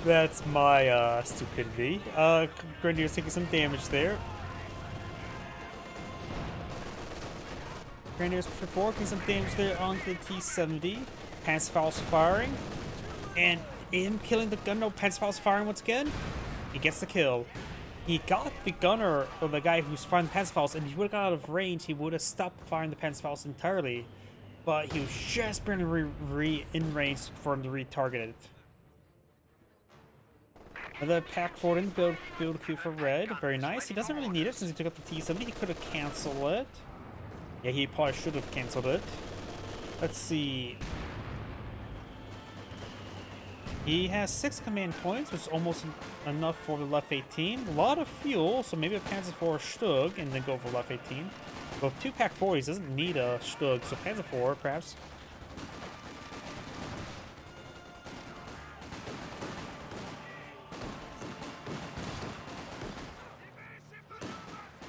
That's my stupidity. Grenadier's taking some damage there. Grenadier's taking some damage there onto the T-70. Panzerfaust's firing. And him killing the gun. No, Panzerfaust's firing once again. He gets the kill. He got the gunner, or the guy who's firing the Panzerfaust, and if he would have got out of range, he would have stopped firing the Panzerfaust entirely. But he was just barely in range for him to retarget it. Another pack forward and build a queue for red. Very nice. He doesn't really need it since he took up the T-70. He could have canceled it. Yeah, he probably should have canceled it. Let's see. He has 6 command points, which is almost enough for the left 18. A lot of fuel, so maybe a Panzer IV Stug and then go for left 18. But 2 pack 40s doesn't need a Stug, so Panzer IV perhaps.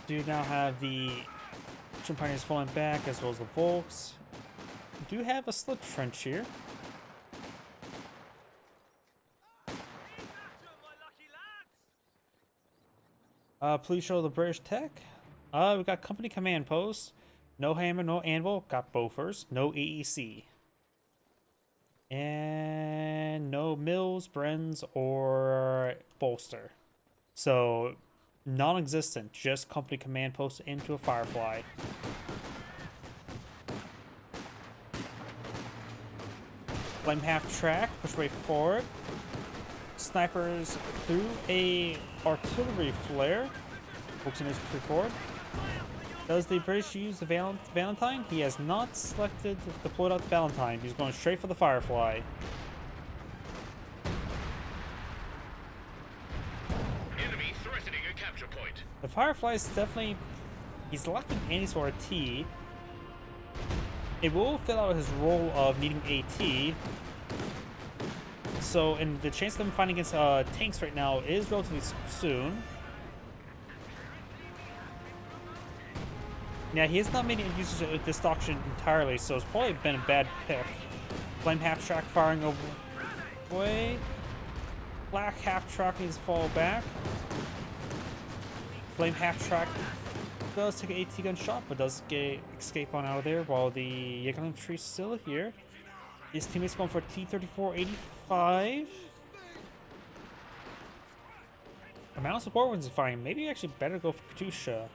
Do now have the Pioneers falling back as well as the Volks. Do have a slip trench here. Please show the British tech. We got company command posts. No hammer, no anvil. Got Bofors. No AEC. And no Mills, Brenz, or Bolster. So, non-existent. Just company command posts into a Firefly. Flame half track. Push way forward. Snipers through a artillery flare. Focusing his pretty forward. Does the British use the Valentine? He has not selected deployed out the Valentine. He's going straight for the Firefly. Enemy threatening a capture point. The Firefly is definitely... He's lacking any sort of T. It will fill out his role of needing AT. So, and the chance of them fighting against tanks right now is relatively soon. Yeah, he has not made any uses of this doctrine entirely, so it's probably been a bad pick. Flame half-track firing away. Black half-track needs to fall back. Flame half-track does take an AT gun shot, but does escape on out of there, while the Jägerling tree is still here. His teammate's going for T-34-85. Amount of support ones are fine. Maybe actually better go for Katusha.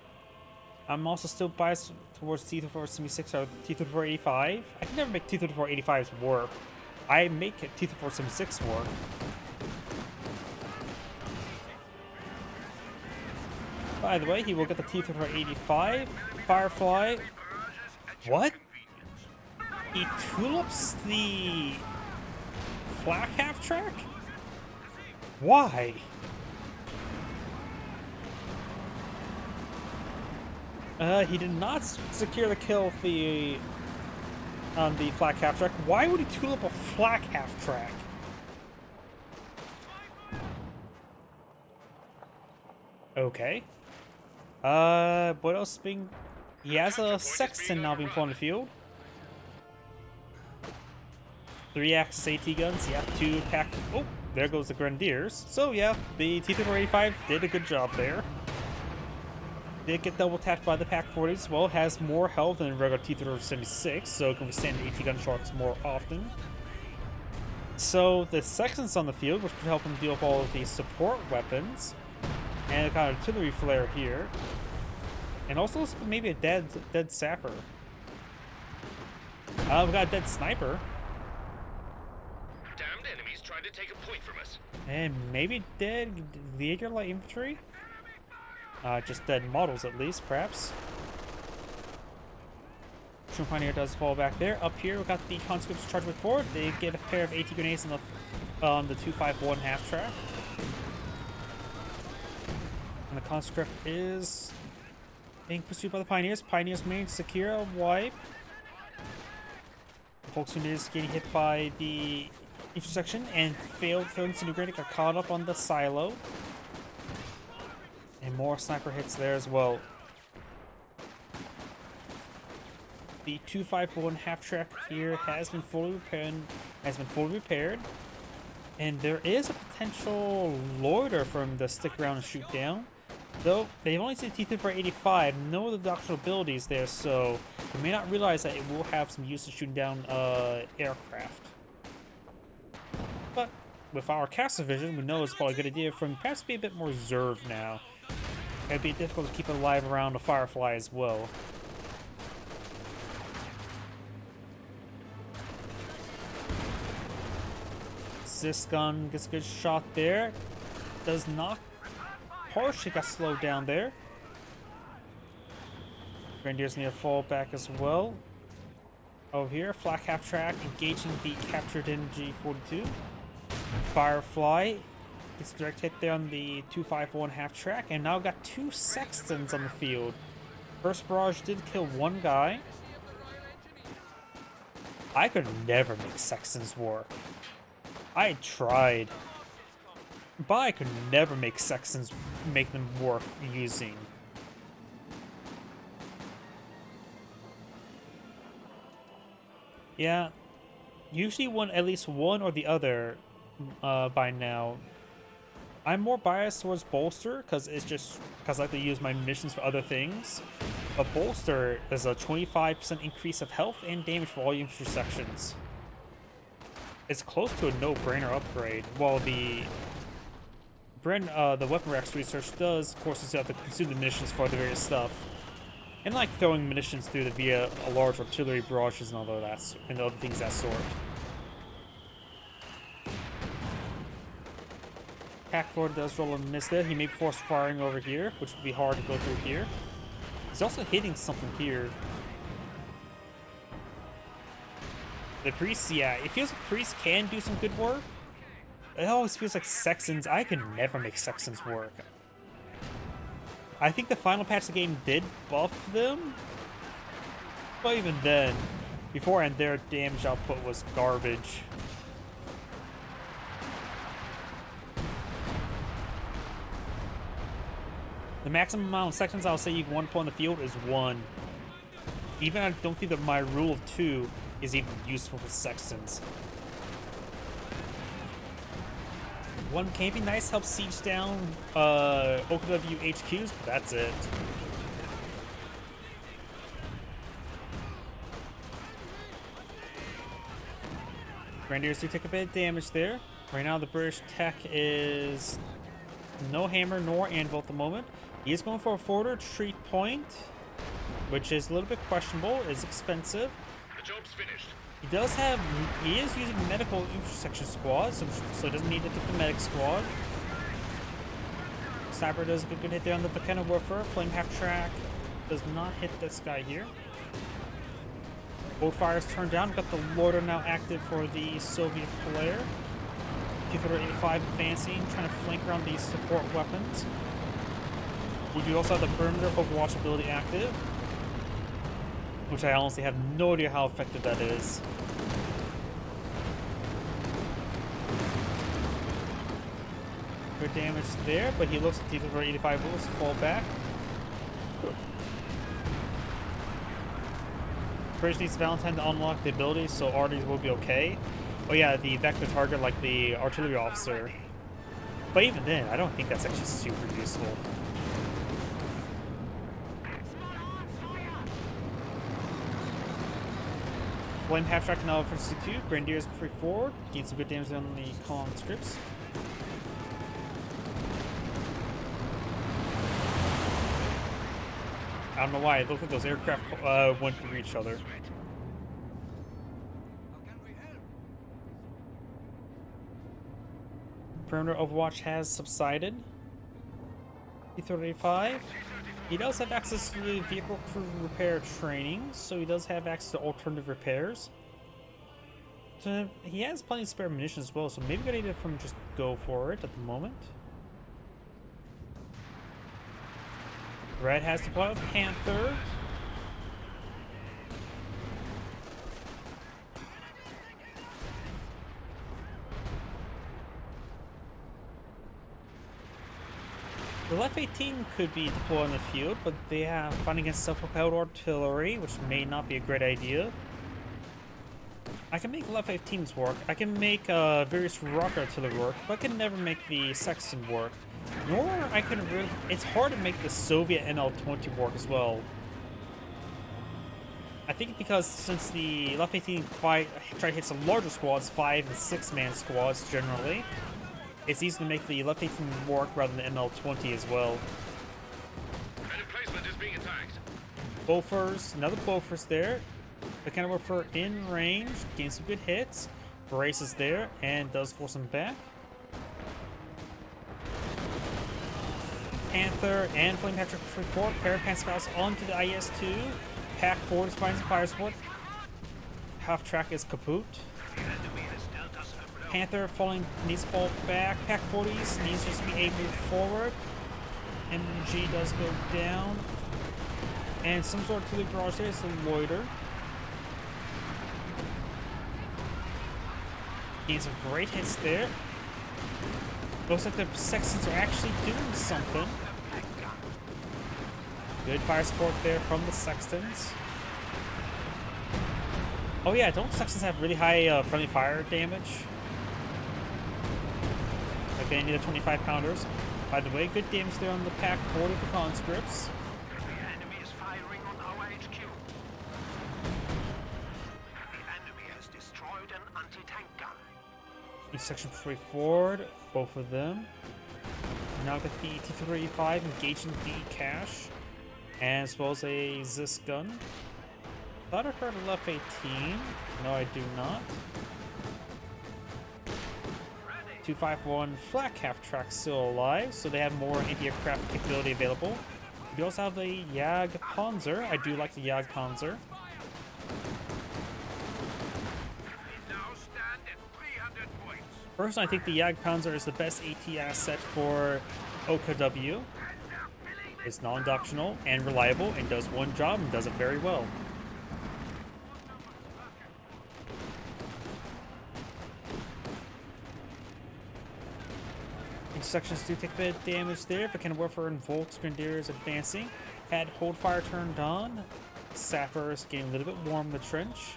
I'm also still biased towards T-34-76 or T-34-85. I can never make T-34-85s work. I make T-34-76 work. By the way, he will get the T-34-85. Firefly. What? He tulips the flak half-track? Why? He did not secure the kill with the on the flak half-track. Why would he tulip a flak half-track? Okay. What else being... He has a Sexton now being put on the field. 3-axis AT guns. Yeah, 2 pack... Oh! there goes the Grenadiers. So yeah, the T-3485 did a good job there. Did get double tapped by the PaK-40 as well. Has more health than regular T-3476, so it can withstand the AT gun shots more often. So the Sextons on the field, which could help him deal with all of these support weapons. And got an artillery flare here. And also maybe a dead sapper. We got a dead sniper. Damned enemies trying to take a point from us. And maybe dead Jaeger light infantry? Just dead models at least, perhaps. True Pioneer does fall back there. Up here, we got the conscripts charged with forward. They get a pair of AT grenades on the 251 half track. And the conscript is being pursued by the Pioneers. Pioneers managed to secure a wipe. Volkshund is getting hit by the intersection and failed throwing disintegrator, got caught up on the silo. And more sniper hits there as well. The 251 half track here has been fully repaired. And there is a potential loiter from the stick around and shoot down. Though they've only seen T-3485, no other doctrinal abilities there, so you may not realize that it will have some use in shooting down aircraft. But with our caster vision, we know it's probably a good idea for him perhaps be a bit more reserved now. It'd be difficult to keep it alive around a Firefly as well. This gun gets a good shot there. Does not partially got slowed down there. Grenadiers need to fall back as well. Over here, flak half track engaging the captured NG-42. Firefly gets a direct hit there on the 251 half track, and now got two Sextons on the field. First barrage did kill one guy. I could never make Sextons work. I tried, but I could never make Sextons make them work using. Yeah, usually at least one or the other by now. I'm more biased towards Bolster because I like to use my munitions for other things. But Bolster is a 25% increase of health and damage volume through sections. It's close to a no-brainer upgrade, while the Weapon Racks research does, of course, is you have to consume the munitions for the various stuff. And like throwing munitions through via a large artillery barrages and all of that, and other things that sort. PaK-40 does roll a miss there. He may be forced firing over here, which would be hard to go through here. He's also hitting something here. The priests, yeah, it feels like priests can do some good work. It always feels like Sextons, I can never make Sextons work. I think the final patch of the game did buff them, but even then, beforehand their damage output was garbage. The maximum amount of sections I'll say you can one put on the field is 1. Even I don't think that my rule of 2 is even useful for Sextons. 1 can be nice, help siege down OKW HQs, but that's it. Grenadiers do take a bit of damage there. Right now the British tech is no hammer nor anvil at the moment. He is going for a forward retreat point, which is a little bit questionable. It's expensive. The job's finished. He is using medical intersection squad, so he doesn't need to take the medic squad. Sniper does a good hit there on the Buchanan Warfare. Flame half track does not hit this guy here. Both fires turned down. We've got the Loiter now active for the Soviet player. T-3485 advancing, trying to flank around these support weapons. We do also have the perimeter overwatch ability active, which I honestly have no idea how effective that is. Good damage there, but he looks at T-3485 bullets fall back. British needs Valentine to unlock the ability, so Arties will be okay. Oh yeah, the vector target like the artillery officer. But even then, I don't think that's actually super useful. Flame half track now for 62. Grenadiers pre forward. Gain some good damage on the conscripts. I don't know why. It looked like those aircraft went through each other. Perimeter Overwatch has subsided. T-35. He does have access to the vehicle crew repair training, so he does have access to alternative repairs. So he has plenty of spare munitions as well, so maybe good idea for him to just go for it at the moment. Red has deployed with Panther. The F-18 could be deployed in the field, but they are fighting against self-propelled artillery, which may not be a great idea. I can make F-18s work. I can make various rocket artillery work, but I can never make the Sexton work. Nor I can really... It's hard to make the Soviet NL-20 work as well. I think because since the F-18 try to hit some larger squads, 5- and 6-man squads generally, it's easy to make the F-18 work rather than the ML-20 as well. An emplacement is being attacked. Bofors, another Bofors there. The kind of Warfare in range, gains some good hits. Braces there, and does force him back. Panther and Flame Patrick report. Parapants Faust onto the IS-2. Pack 4 is finding some fire support. Half track is kaput. Panther falling, needs to fall back. Pack 40s needs just to be able to move forward. MG does go down. And some sort of artillery barrage there is a loiter. Gains some great hits there. Looks like the Sextons are actually doing something. Good fire support there from the Sextons. Oh yeah, don't Sextons have really high friendly fire damage? Like they need the 25-pounders. By the way, good damage there on the Pack 40 for conscripts. The enemy is firing on our HQ. The enemy has destroyed an anti-tank gun. Each section pretty forward, both of them. Now got the T-35 engaging the cache, as well as a Zis gun. Thought I heard a F-18. No, I do not. 251 flak half track still alive, so they have more anti-aircraft capability available. We also have the Jagdpanzer. I do like the Jagdpanzer. Personally, I think the Jagdpanzer is the best AT asset for OKW. It's non-doctrinal and reliable and does one job and does it very well. These sections do take a bit of damage there, but can Warfare and Volks Grenadiers advancing. Had hold fire turned on. Sappers getting a little bit warm in the trench.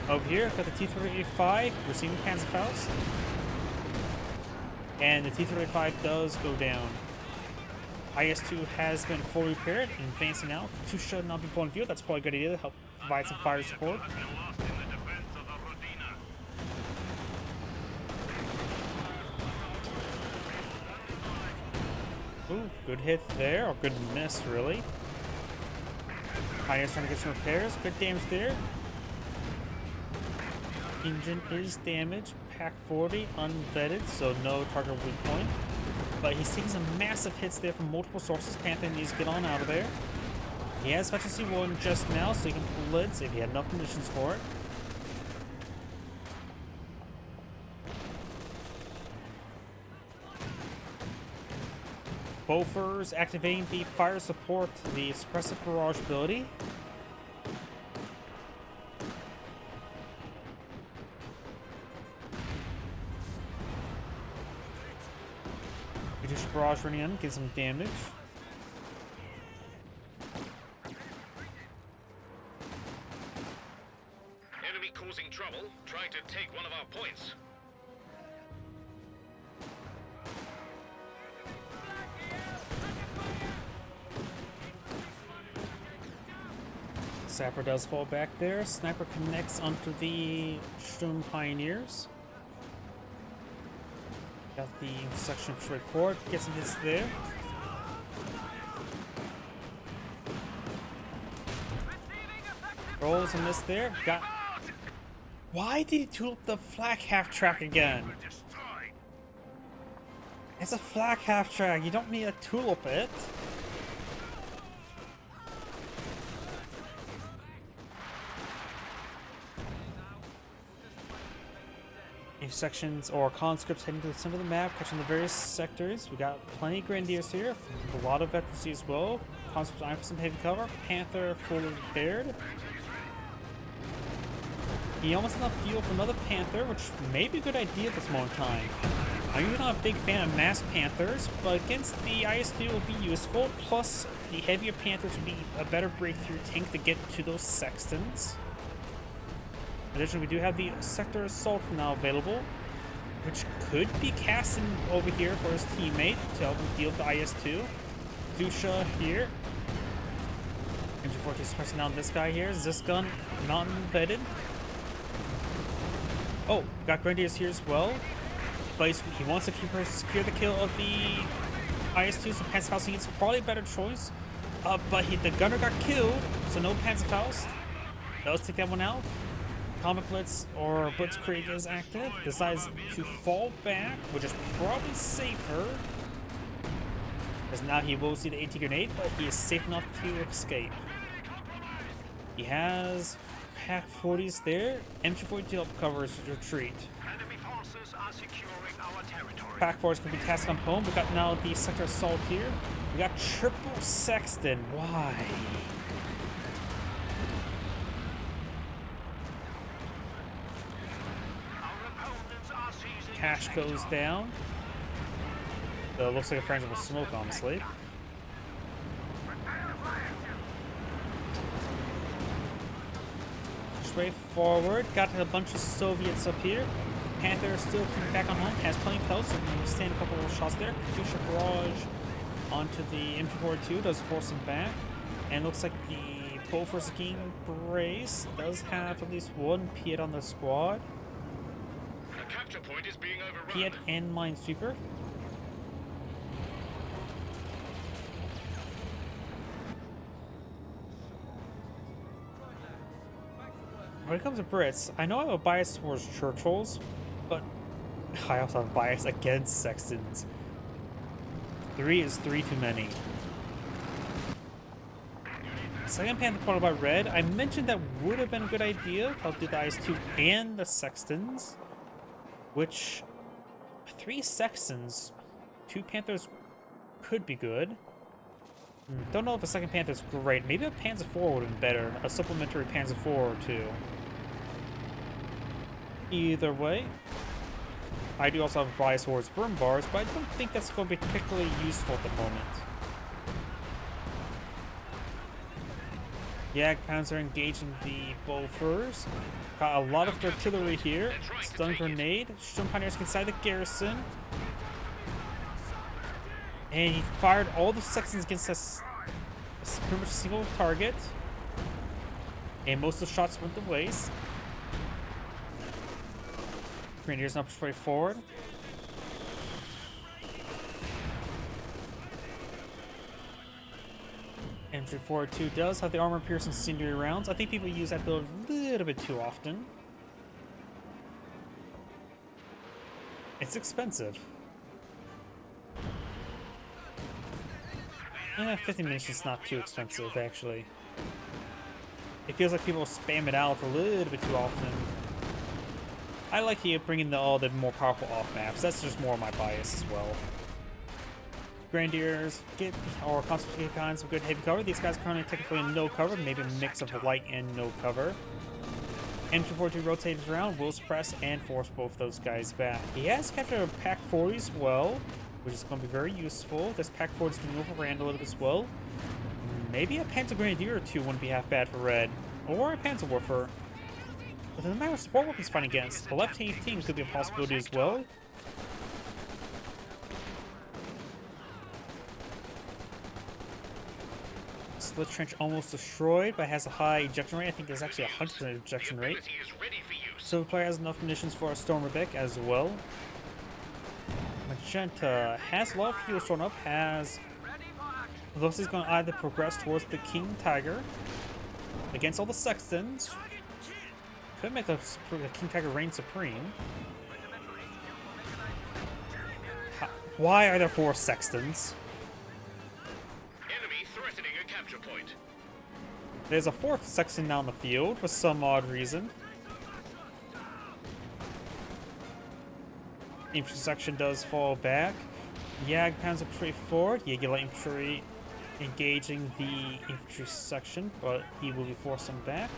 Over here, got the T-35 receiving Panzerfaust. And the T-35 does go down. IS-2 has been fully repaired and advancing out. 2 should not be pulling field. That's probably a good idea to help provide some fire support. Has been lost in the defense of the Rodina. Ooh, good hit there, or good miss, really. IS trying to get some repairs. Good damage there. Engine is damaged. Pack 40 unvetted, so no target weak point. But he's taking some massive hits there from multiple sources. Panther needs to get on out of there. He has Efficiency 1 just now, so he can blitz if he had enough munitions for it. Bofors activating the fire support, the suppressive barrage ability. British barrage running in, get some damage. Enemy causing trouble, trying to take one of our points. Sapper does fall back there. Sniper connects onto the Sturm Pioneers. Got the section straightforward. Gets some hits there. Rolls a miss there. Got. Why did he tool up the flak half track again? It's a flak half track. You don't need to tool up it. If sections or conscripts heading to the center of the map, catching the various sectors. We got plenty of Grenadiers here. A lot of veterans as well. Conscripts eyeing for some heavy cover. Panther fully prepared. He almost enough fuel for another Panther, which may be a good idea at this moment in time. I'm usually not a big fan of mass Panthers, but against the IS-2 will be useful. Plus, the heavier Panthers would be a better breakthrough tank to get to those Sextons. Additionally, we do have the Sector Assault now available, which could be casting over here for his teammate to help him deal with the IS-2. Dusha here. MG-42 is pressing down this guy here. Is this gun not embedded? Oh, got Grenadiers here as well. But he wants to secure the kill of the IS-2, so Panzerfaust is probably a better choice. But the gunner got killed, so no Panzerfaust. Let's take that one out. Combat Blitz or Blitzkrieg is active. Decides to fall back, which is probably safer. Because now he will see the AT grenade, but he is safe enough to escape. He has Pack 40s there. MG-42 to help cover his retreat. Enemy forces are securing our territory. Pack 4 is going to be tasked on home. We got now the Sector Assault here. We got triple Sexton. Why? Cash goes down. So it looks like a frangible smoke, honestly. Straight forward. Got a bunch of Soviets up here. Panther still coming back on home. Has plenty of health, so we can stand a couple of shots there. Katusha barrage onto the MG-42. Does force him back. And looks like the Bofors King Brace does have at least one Piet on the squad. The capture point is being overrun. Piet and Minesweeper. When it comes to Brits, I know I have a bias towards Churchills, but I also have a bias against Sextons. 3 is 3 too many. Second Panther followed by Red. I mentioned that would have been a good idea. I'll do the IS-2 and the Sextons. Which, 3 Sextons, 2 Panthers could be good. Don't know if a second Panther's great. Maybe a Panzer IV would have been better. A supplementary Panzer IV or 2. Either way, I do also have a bias towards burn bars, but I don't think that's going to be particularly useful at the moment. Jagdpanzer engaging the Bofors. Got a lot of artillery here. Stun grenade. Sturm Pioneers inside the garrison. And he fired all the Sextons against us. It's pretty much a single target. And most of the shots went to waste. Grenadiers now straight forward. MG-42 does have the armor-piercing incendiary rounds. I think people use that build a little bit too often. It's expensive. 50 minutes is not too expensive, actually. It feels like people spam it out a little bit too often. I like here bringing all the more powerful off maps. That's just more of my bias as well. Grenadiers get, or Conscripts get kind of some good heavy cover. These guys are currently technically in no cover, maybe a mix of light and no cover. MG-42 rotates around, will suppress and force both those guys back. He has captured a Pack 40 as well, which is going to be very useful. This Pack 40 is going to overrand a little bit as well. Maybe a Panzer Grenadier or 2 wouldn't be half bad for Red, or a Panzerwerfer. But the matter of support weapons fighting against, the left 18 could be a possibility as well. Split trench almost destroyed, but has a high ejection rate. I think there's actually a 100% ejection rate. Ability is ready for use. So the player has enough munitions for a Stormbeck as well. Magenta has a lot of fuel stored up, has... Looks he's going to either progress towards the King Tiger against all the Sextons. Could make the King Tiger reign supreme. Why are there 4 Sextons? Enemy threatening a capture point. There's a 4th Sexton now in the field for some odd reason. Infantry section does fall back. Yag Panzer Infantry forward. Jaeger Infantry engaging the infantry section, but he will be forcing back.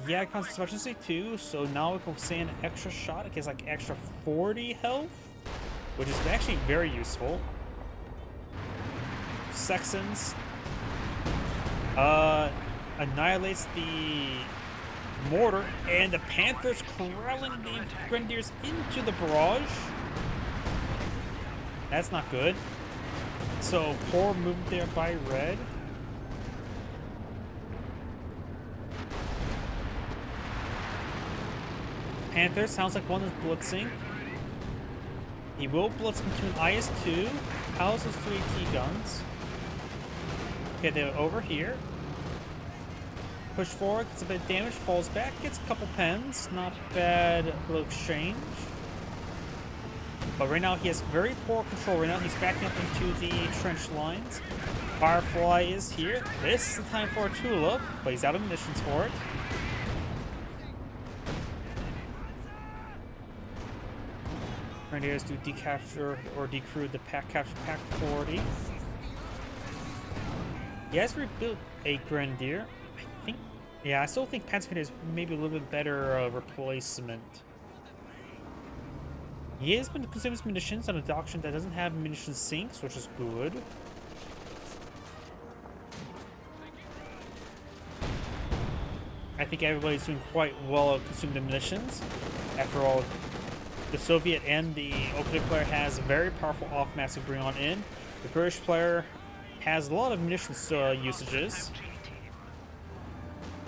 Yag Panzer Emergency 2, so now we can say an extra shot. It gets like extra 40 health, which is actually very useful. Sextons annihilates the mortar, and the Panthers corralling the Grenadiers into the barrage. That's not good. So poor movement there by Red. Panther sounds like one is blitzing. He will blitz into an IS-2. Houses 3 T-guns. Okay, they're over here. Push forward, gets a bit of damage, falls back, gets a couple pens. Not bad little exchange. But right now he has very poor control. Right now he's backing up into the trench lines. Firefly is here. This is the time for a tulip, but he's out of munitions for it. Grenadiers do decapture or decrew the pack capture pack 40. He has rebuilt a Grenadier. I think, yeah, I still think Panzer is maybe a little bit better replacement. He has been consuming his munitions on a doctrine that doesn't have munition sinks, which is good. I think everybody's doing quite well at consuming the munitions. After all, the Soviet and the opening player has a very powerful off-mass to bring on in. The British player has a lot of munitions usages.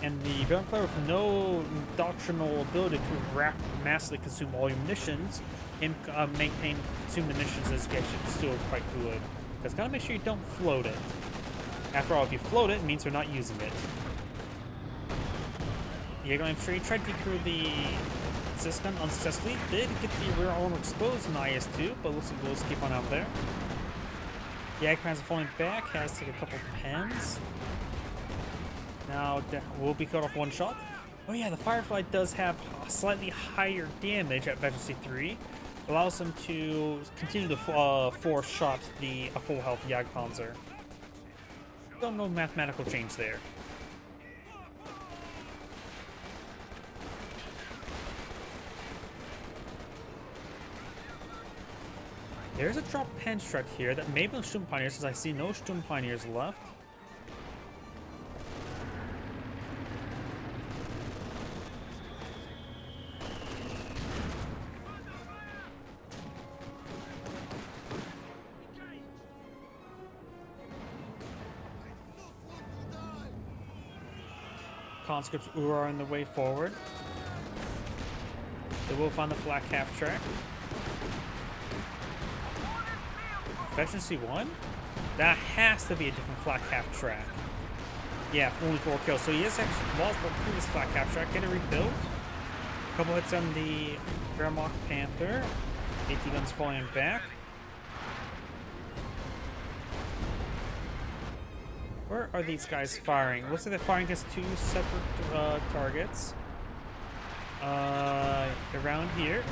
And the veteran player with no doctrinal ability to massively consume all your munitions and consume the munitions is actually still quite good. Because gotta make sure you don't float it. After all, if you float it, it means you're not using it. You're going to try to decrew the Siscon unsuccessfully. Did get the rear armor exposed in the IS-2, but looks like we'll keep on out there. Jagdpanzer falling back, has to take a couple pens. Now we'll be cut off one shot. Oh yeah, the Firefly does have a slightly higher damage at Veterancy 3. Allows him to continue to force shot the full health Jagdpanzer. Don't know mathematical change there. There's a drop pen struck here that may be Sturm Pioneers, since I see no Sturm Pioneers left. Conscripts are on the way forward. They will find the flak half track. Efficiency 1? That has to be a different flak half track. Yeah, only 4 kills. So he has actually lost the previous flak half track. Get it rebuilt. A couple hits on the Wehrmacht Panther. AT guns falling back. Where are these guys firing? Looks like they're firing against 2 separate targets. Around here.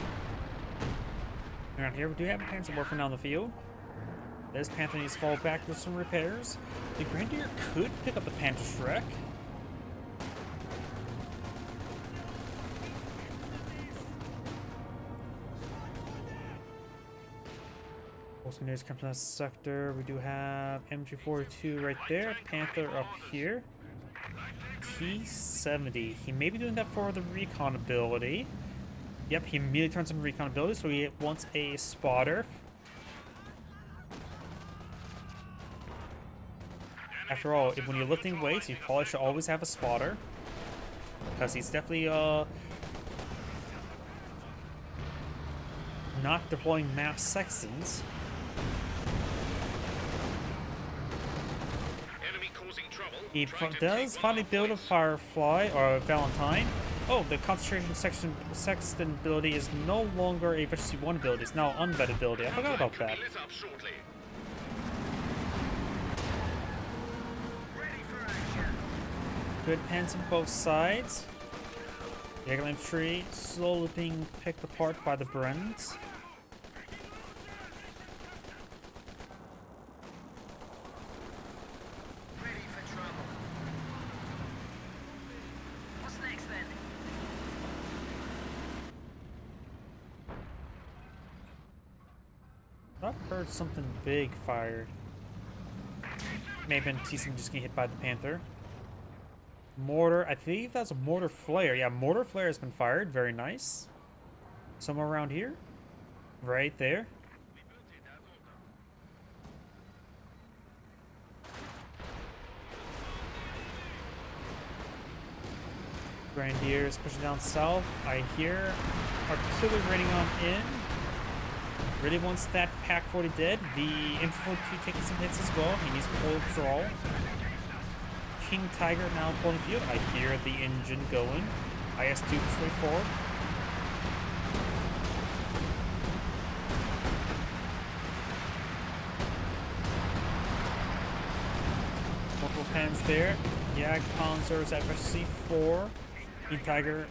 Around here, we do have a Panzer Warfare now on the field. This Panther needs to fall back with some repairs. The Grenadier could pick up the Panther Shrek. Most Grenadiers come from that sector. We do have MG42 right there. Panther up here. T-70. He may be doing that for the recon ability. Yep, he immediately turns on recon ability, so he wants a spotter. After all, when you're lifting weights, you probably should always have a spotter. Because he's definitely, not deploying mass sections. Enemy causing trouble. He Trying to does take finally one build a point. Firefly, or a Valentine. Oh, the concentration section sexton ability is no longer a Efficiency 1 ability, it's now an unvetted ability. I forgot about Could that. be lit up shortly. Ready for action. Good pens on both sides. Jaeger infantry slowly being picked apart by the Brens. Ready for trouble. What's next then? I've heard something big fired. Maybe T-Sim just getting hit by the Panther. Mortar, I think that's a mortar flare. Yeah, mortar flare has been fired. Very nice. Somewhere around here. Right there. Grenadiers pushing down south. I hear artillery raiding on in. Really wants that Pack 40 dead. The infantry taking some hits as well. He needs to pull withdrawal. King Tiger now pulling field. I hear the engine going. IS-2 straight forward. Multiple pens there. Jag Panzers at C4. King Tiger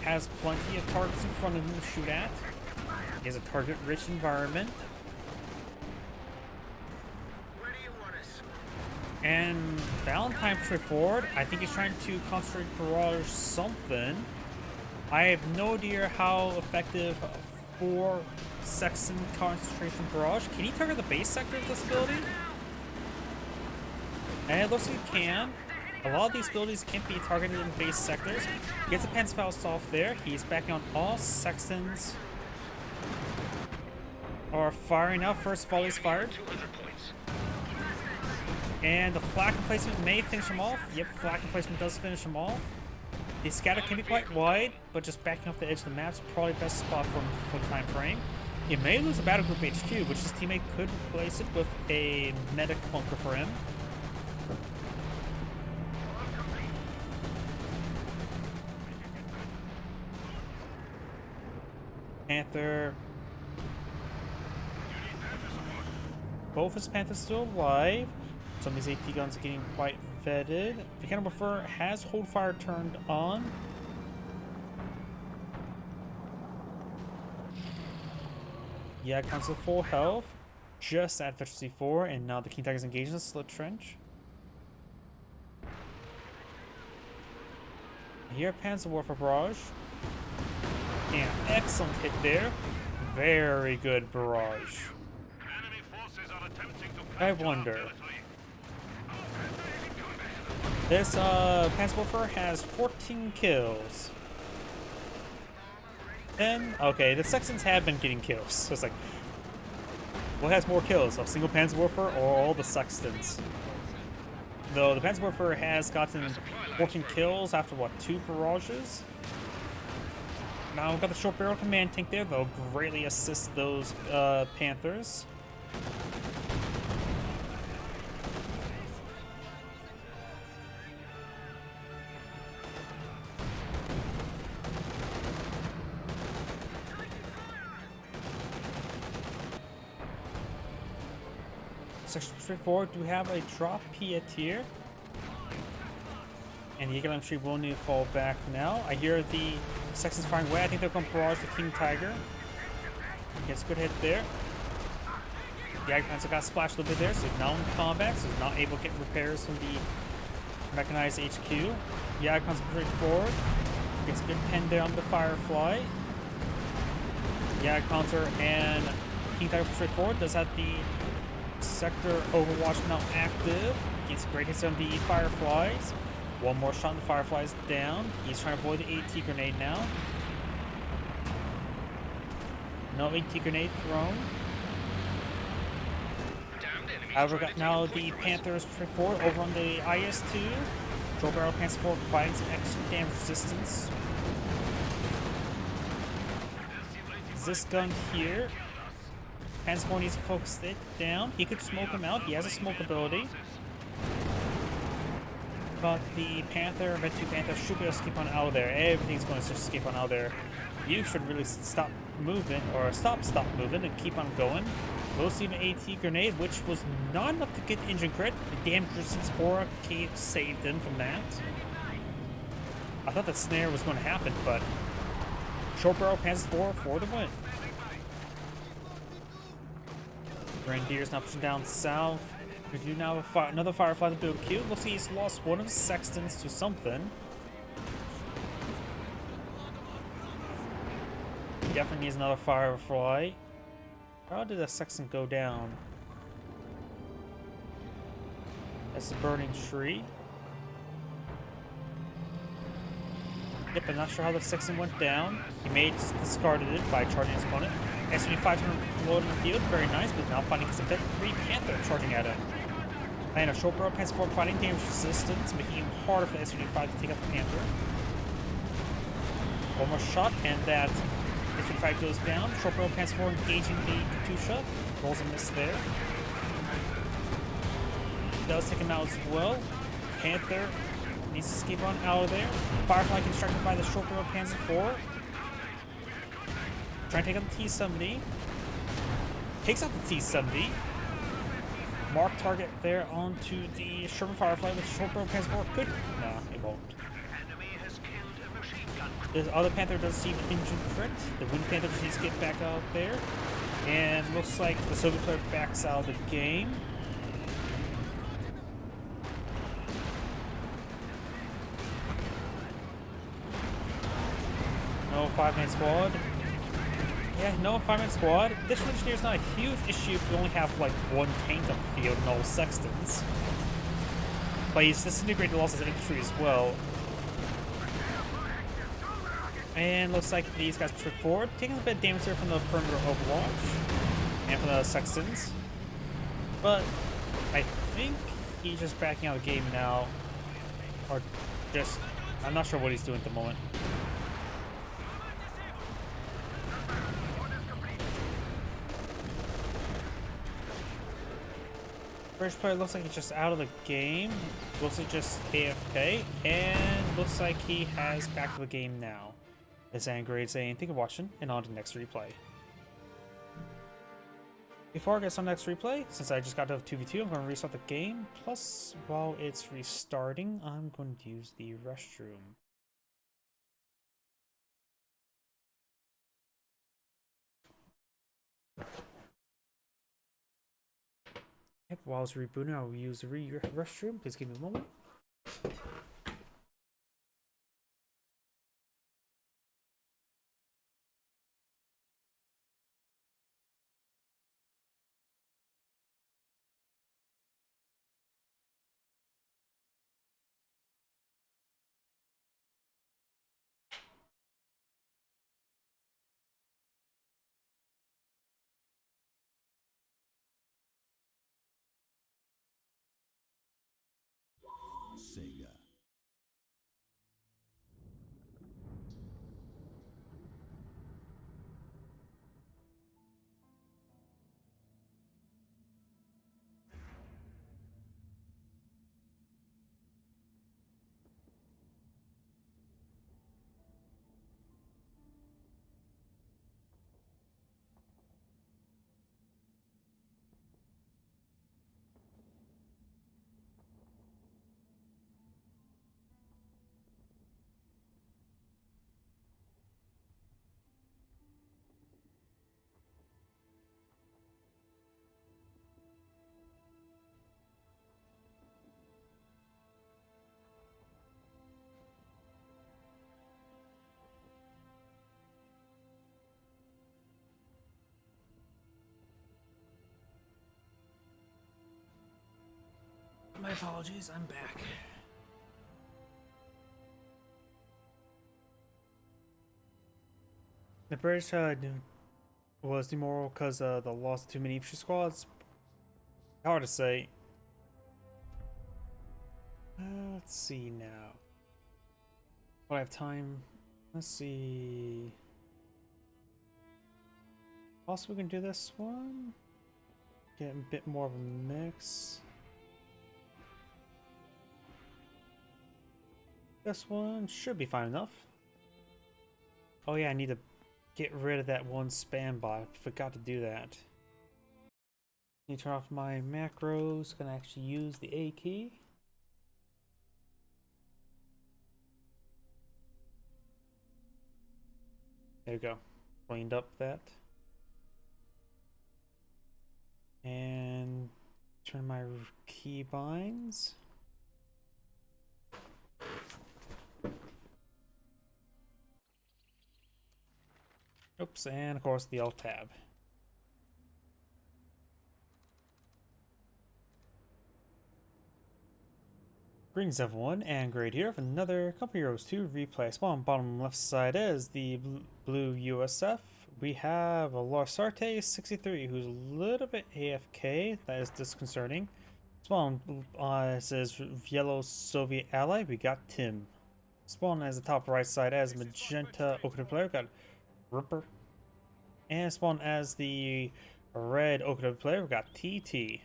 has plenty of targets in front of him to shoot at. He has a target-rich environment. Where do you want us? And Valentine straightforward. I think he's trying to concentrate barrage something. I have no idea how effective for Sexton concentration barrage. Can he target the base sector of this ability? And it looks like he can. A lot of these abilities can't be targeted in base sectors. Gets the Panzerfaust off there. He's backing on all Sextons. Are firing up. First volley's fired. 200 points. And the flak emplacement may finish him off. Yep, flak emplacement does finish him off. The scatter can be quite wide, but just backing off the edge of the map's probably the best spot for him for the time frame. He may lose a battle group HQ, which his teammate could replace it with a medic bunker for him. Panther. Both his Panthers still alive. Some of these AT guns are getting quite vetted. The Cannon Prefer has hold fire turned on. Yeah, comes to full health. Just at efficiency 4, and now the King Tiger's engaged in the slit trench. Here, Panzer Warfare Barrage. And excellent hit there. Very good barrage. Enemy forces are attempting to I capture wonder. territory. This Panzer Warfare has 14 kills. And okay, the Sextons have been getting kills. So it's like, what has more kills, a single Panzer Warfare or all the Sextons? Though the Panzer Warfare has gotten 14 kills after what, 2 barrages? Now we've got the short barrel command tank there, that'll greatly assist those Panthers. Section 34, do we have a drop P at tier? And the Eagle Infantry will need to fall back now. I hear the Sextons firing away. I think they're going to barrage the King Tiger. Gets a good hit there. The Agpanzer got splashed a little bit there, so he's now in combat, so he's not able to get repairs from the mechanized HQ. The Agpanzer straight forward. Gets a good pen there on the Firefly. The Agpanzer and King Tiger straight forward. Does have the Sector Overwatch now active. Gets great hits on the Fireflies. One more shot and the Firefly's down. He's trying to avoid the AT grenade now. No AT grenade thrown. Damned enemies However, trying to now take a the point Panthers forward over on the IS-2. Joe Barrel Pants 4 providing some extra damage resistance. This gun here. Pants 4 needs to focus it down. He could smoke him out. He has a smoke ability. But the Panther, Red 2 Panther, should be able to escape on out of there. Everything's going to just escape on out of there. You should really stop moving, or stop moving, and keep on going. We'll see an AT grenade, which was not enough to get the engine crit. The damage resistance aura cave saved him from that. I thought that snare was going to happen, but Short Barrel Panzer 4 for the win. Grenadier's now pushing down south. We do now have another Firefly to build Q. Looks like he's lost one of his sextons to something. Definitely needs another Firefly. How did the sexton go down? That's a burning tree. Yep, I'm not sure how the sexton went down. He may have just discarded it by charging his opponent. S-25 loaded in the field, very nice, but now finding his effect 3 Panther charging at him. And a Short Barrel Panther 4 providing damage resistance, making it even harder for the S-25 to take out the Panther. One more shot, and that S-25 goes down. Short Barrel Panther 4 engaging the Katusha. Rolls a miss there. Does take him out as well. Panther needs to escape on out of there. Firefly constructed by the Short Barrel Panzer 4. Trying to take out the T-70. Takes out the T-70. Mark target there onto the Sherman Firefly with Short Barrel Panzer 4. Good. No, it won't. Enemy has killed a machine gun. The other Panther does see the engine crit. The Wind Panther just needs to get back out there. And looks like the Soviet player backs out of the game. No 5-man squad. Yeah, no 5-man squad. This engineer is not a huge issue if you only have like one tank on the field and all sextons. But he's disintegrated losses in infantry as well. And looks like these guys push forward, taking a bit of damage here from the perimeter overwatch and from the sextons. But I think he's just backing out of the game now. Or just, I'm not sure what he's doing at the moment. First player looks like he's just out of the game. Looks like just AFK. And looks like he has back to the game now. It's Angry saying thank you for watching, and on to the next replay. Before I get on the next replay, since I just got to 2v2, I'm going to restart the game. Plus, while it's restarting, I'm going to use the restroom. Yep, while it's rebooting, I'll use the restroom. Please give me a moment. Sega. My apologies, I'm back. The British was demoralized because of the loss of too many infantry squads. Hard to say. Let's see now. Do I have time? Let's see. Also, we can do this one. Get a bit more of a mix. This one should be fine enough. Oh yeah, I need to get rid of that one spam bot. I forgot to do that. Need to turn off my macros. Gonna actually use the A key. There we go. Cleaned up that. And turn my key binds. Oops, and of course the Alt tab. Greetings everyone, and Great here with another Company Heroes 2 replay. Spawn bottom left side is the blue USF. We have a Larsarte 63 who's a little bit AFK. That is disconcerting. Spawn says yellow Soviet ally. We got Tim. Spawn as the top right side as magenta Okada player. We got Ripper. And spawn as the red Okada player. We got TT.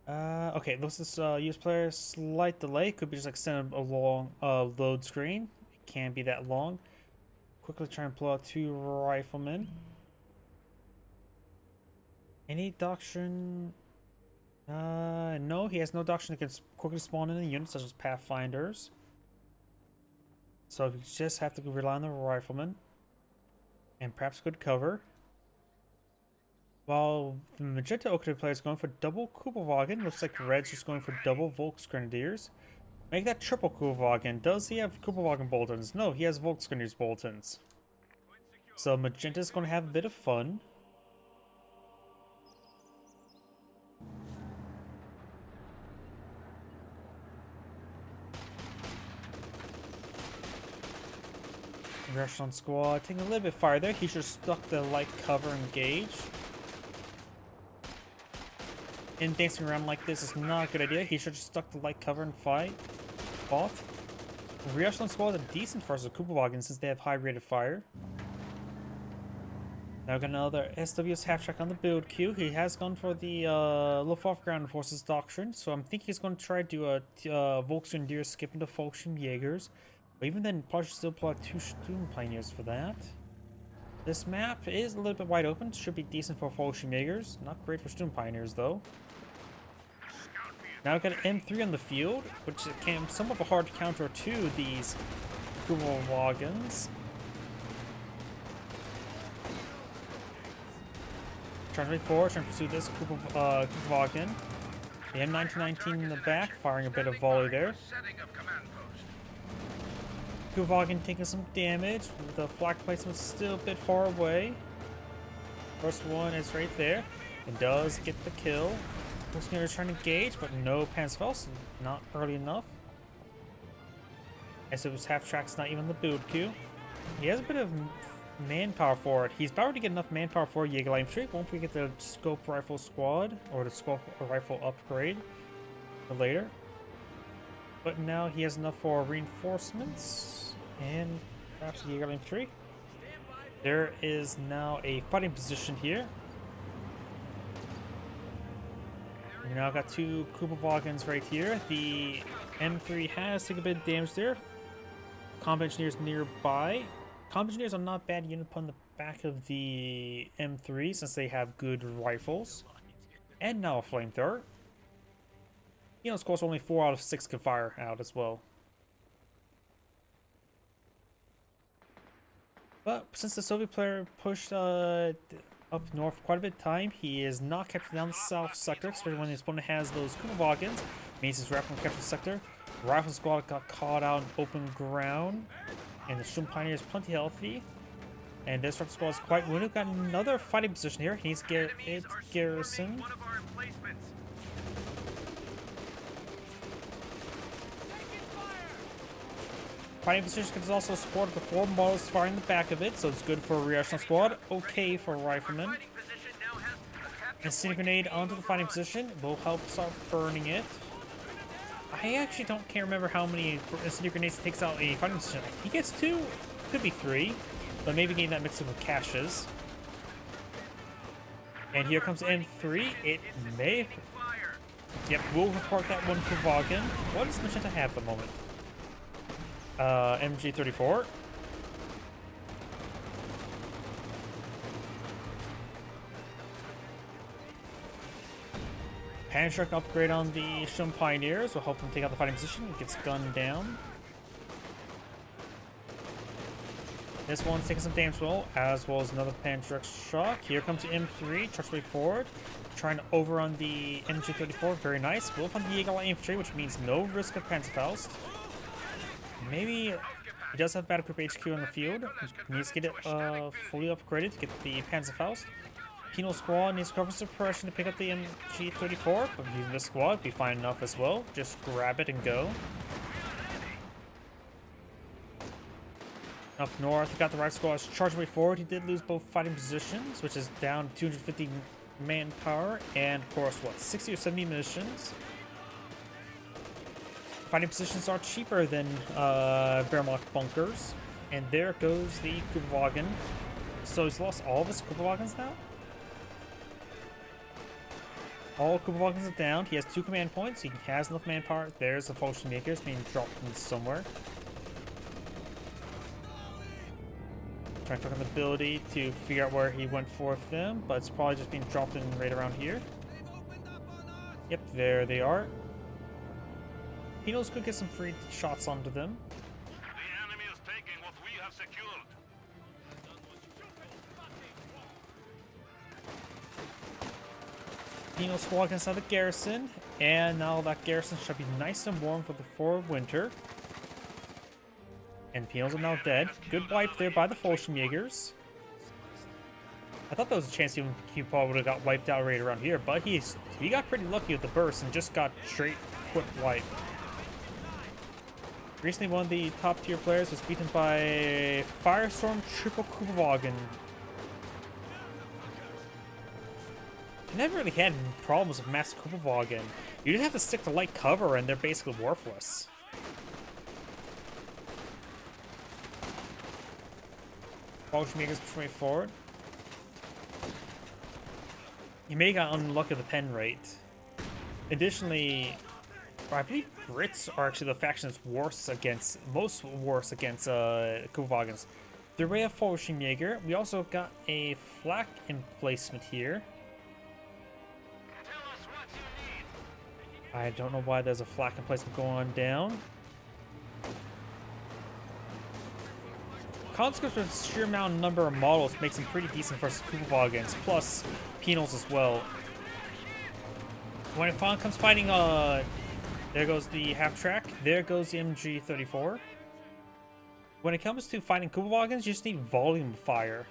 Okay, looks this use player slight delay. Could be just extended along load screen. It can't be that long. Quickly try and pull out 2 riflemen. Any doctrine? No, he has no doctrine that can quickly spawn in a unit such as Pathfinders. So you just have to rely on the riflemen. And perhaps good cover. While the magenta Okada player is going for double Kubelwagen, looks like red's just going for double Volksgrenadiers. Make that triple Kubelwagen. Does he have Kubelwagen Boltons? No, he has Volksgrenadiers Boltons. So magenta's going to have a bit of fun. Echelon squad taking a little bit farther. He should have stuck the light cover engage. And dancing around like this is not a good idea. He should have stuck the light cover and fought. Rear Echelon squad is decent versus Kubelwagen since they have high rate of fire. Now we got another SWS half track on the build queue. He has gone for the Luftwaffe Ground Forces Doctrine, so I'm thinking he's going to try to do a Volksgrenadier skip into Fallschirmjägers. But even then, probably should still pull out 2 Sturmpioneers for that. This map is a little bit wide open. Should be decent for Fallschirmjägers. Not great for Sturmpioneers though. Now we've got an M3 on the field, which can somewhat of a hard counter to these Kubelwagens. Trying to pursue this Kubelwagen. The M1919 in the back, firing a bit of volley there. Kubelwagen taking some damage. The flak placement still a bit far away. First one is right there. It does get the kill. Volksgrenadier trying to engage, but no Panzerfaust, not early enough. As it was half track's not even the build queue. He has a bit of manpower for it. He's about to get enough manpower for Jägerline Infantry. Won't we get the scope rifle squad or the scope rifle upgrade for later? But now he has enough for reinforcements and perhaps Jägerline Infantry. There is now a fighting position here. We now got 2 Kubelwagens right here. The M3 has taken a bit of damage there. Combat engineers nearby. Combat engineers are not bad unit upon the back of the M3 since they have good rifles. And now a flamethrower. You know, of course, only 4 out of 6 can fire out as well. But since the Soviet player pushed up north quite a bit of time, he is not captured down the south sector, especially when his opponent has those Kubelwagens. Means his rifle captured the sector. Rifle squad got caught out in open ground. And the Sturmpioneer is plenty healthy. And this rifle squad is quite wounded. Got another fighting position here. He needs to get it garrisoned. Fighting position can also support the 4 models firing in the back of it, so it's good for a reactional squad. Okay for riflemen. Fighting position now has a capture Incendiary point. grenade onto the fighting position will help start burning it. I actually can't remember how many incendiary grenades it takes out a fighting position. He gets 2, could be 3, but maybe getting that mixed up with caches. And here comes M3. It may. Fire. Yep, we'll report that one for Vaughan. What does Magenta have at the moment? MG34. Panic upgrade on the Shun Pioneers will help them take out the fighting position. It gets gunned down. This one's taking some damage as well as another Panic shock. Here comes the M3, charge way forward. Trying to overrun the MG34, very nice. Wolf on the Eagle Eye infantry, which means no risk of Panzerfaust. Maybe he does have Battle Group HQ in the field. He needs to get it fully upgraded to get the Panzerfaust. Penal Squad needs cover suppression to pick up the MG34, but using this squad would be fine enough as well. Just grab it and go. Up north, he got the right squad charging way forward. He did lose both fighting positions, which is down 250 manpower, and of course, what, 60 or 70 munitions. Fighting positions are cheaper than Wehrmacht bunkers. And there goes the Kubelwagen. So he's lost all of his Kubelwagens now? All Kubelwagens are down. He has 2 command points. He has enough manpower. There's the Falchion Makers being dropped from somewhere. Trying to click on the ability to figure out where he went for them, but it's probably just being dropped in right around here. Yep, there they are. Penals could get some free shots onto them. The enemy is taking what we have secured. Penal squad against the garrison, and now that garrison should be nice and warm for winter. And Penals are now dead. Good wipe there by the Fallschirmjägers. I thought there was a chance he probably would have got wiped out right around here, but he got pretty lucky with the burst and just got straight quick wipe. Recently, one of the top tier players was beaten by Firestorm Triple Kubelwagen. I never really had problems with Master Kubelwagen. You just have to stick to light cover and they're basically worthless. Fallschirmjägers push way forward. You may got unlucky with the pen rate. Additionally, I believe Brits are actually the faction that's most worse against Kubelwagens. The array of Fallschirmjäger. We also got a flak emplacement here. Tell us what you need. I don't know why there's a flak emplacement going on down. Conscripts with sheer amount and number of models makes them pretty decent versus Kubelwagens, plus Penals as well. When it finally comes fighting, there goes the half track, there goes the MG34. When it comes to fighting Kubelwagens, you just need volume fire.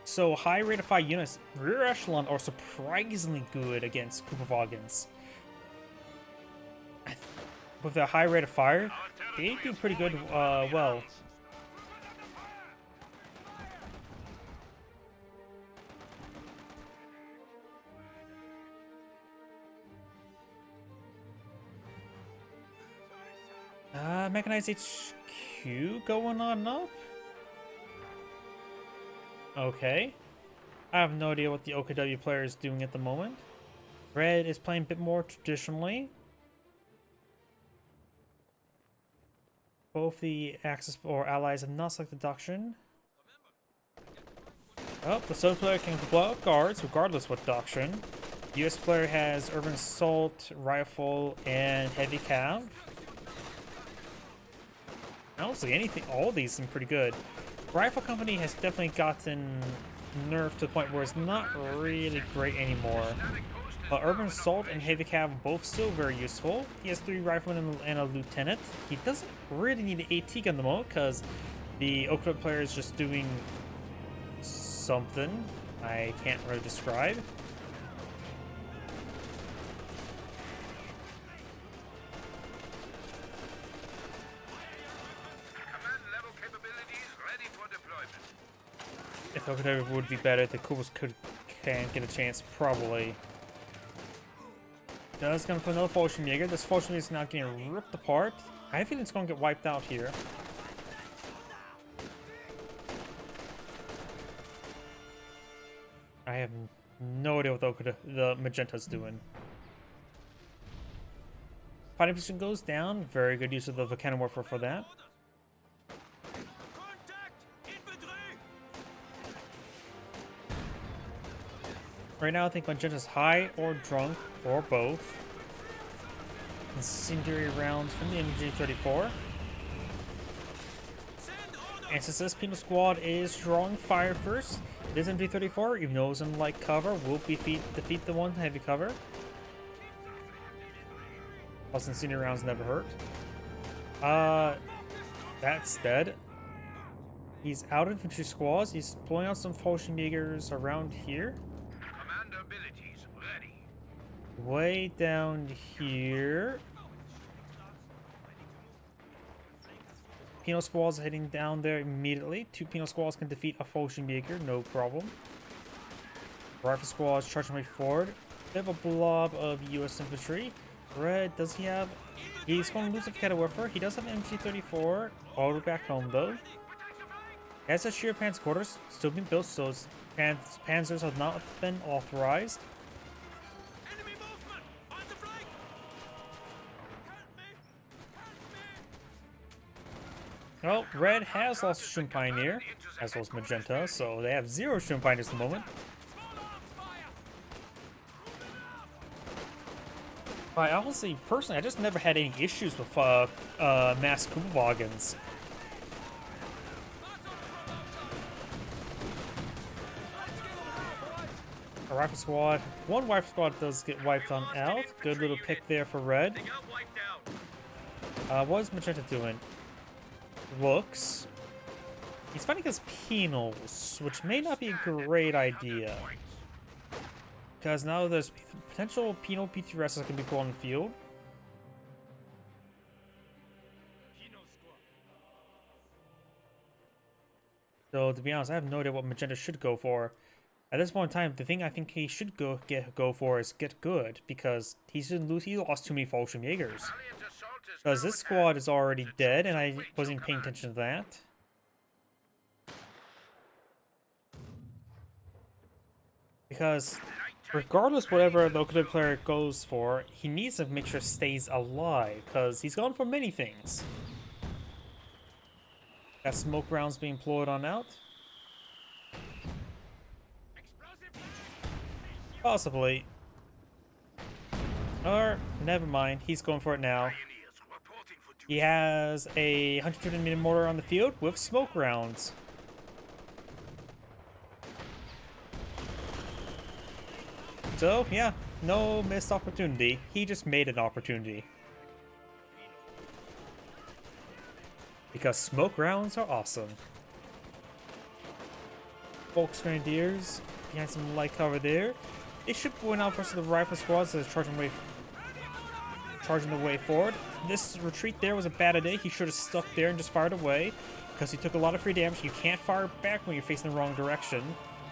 So high rate of fire units, rear echelon are surprisingly good against Kubelwagens. With a high rate of fire, they do pretty good, well. Mechanized HQ going on up? Okay. I have no idea what the OKW player is doing at the moment. Red is playing a bit more traditionally. Both the Axis or allies have not selected doctrine. Oh, the Soviet player can blow up guards regardless what doctrine. The US player has urban assault, rifle, and heavy cav. Honestly, all these seem pretty good. Rifle Company has definitely gotten nerfed to the point where it's not really great anymore. Urban Assault and Heavy Cav are both still very useful. He has 3 riflemen and a lieutenant. He doesn't really need an AT gun at the moment because the Oakland player is just doing something I can't really describe. If Okoda would be better, the Kubas can get a chance, probably. Does gonna put another Fallschirmjäger. This Fallschirmjäger is not getting ripped apart. I think it's gonna get wiped out here. I have no idea what the Magenta's doing. Fighting position goes down. Very good use of the Volcano Warfare for that. Right now, I think Magenta's high or drunk, or both. Incendiary rounds from the MG34. And since this Penal Squad is drawing fire first, this MG34, even though it's in light cover, will defeat the one in heavy cover. Plus, incendiary rounds never hurt. That's dead. He's out of infantry squads. He's pulling out some Fallschirmjägers around here. Commander abilities ready. Way down here. Penal squads heading down there immediately. 2 penal squads can defeat a Fallschirmjäger, no problem. Rifle squads charging way forward. They have a blob of US infantry. Red, does he have... He's going to lose the Volcano Warfare. He does have an MG34. All the way back home, though. He has a sheer panzer quarters still being built, so his panzers have not been authorized. Enemy movement! On the flank! Help me! Well, Red has lost a Shroom Pioneer, as well as Magenta, so they have 0 Shroom Pioneers at the moment. I honestly, personally, I just never had any issues with mass Kugelwagens. A rifle squad. One rifle squad does get wiped on out. Good little pick there for Red. They got wiped out. What is Magenta doing? Looks. He's fighting against penals, which may not be a great idea. Because now there's potential penal PTRS that can be put on the field. So to be honest, I have no idea what Magenta should go for. At this point in time, the thing I think he should go for is get good, because he shouldn't lose. He lost too many Fallschirmjägers. Because this squad is already dead, and I wasn't paying attention to that. Because regardless whatever the Okoda player goes for, he needs to make sure stays alive, because he's gone for many things. Got smoke rounds being employed on out. Possibly. Or, never mind, he's going for it now. He has a 150mm mortar on the field with smoke rounds. So, yeah, no missed opportunity. He just made an opportunity. Because smoke rounds are awesome. Volks Grenadiers behind some light cover there. They should point out versus the rifle squads that are charging the way forward. This retreat there was a bad idea. He should have stuck there and just fired away, because he took a lot of free damage. You can't fire back when you're facing the wrong direction.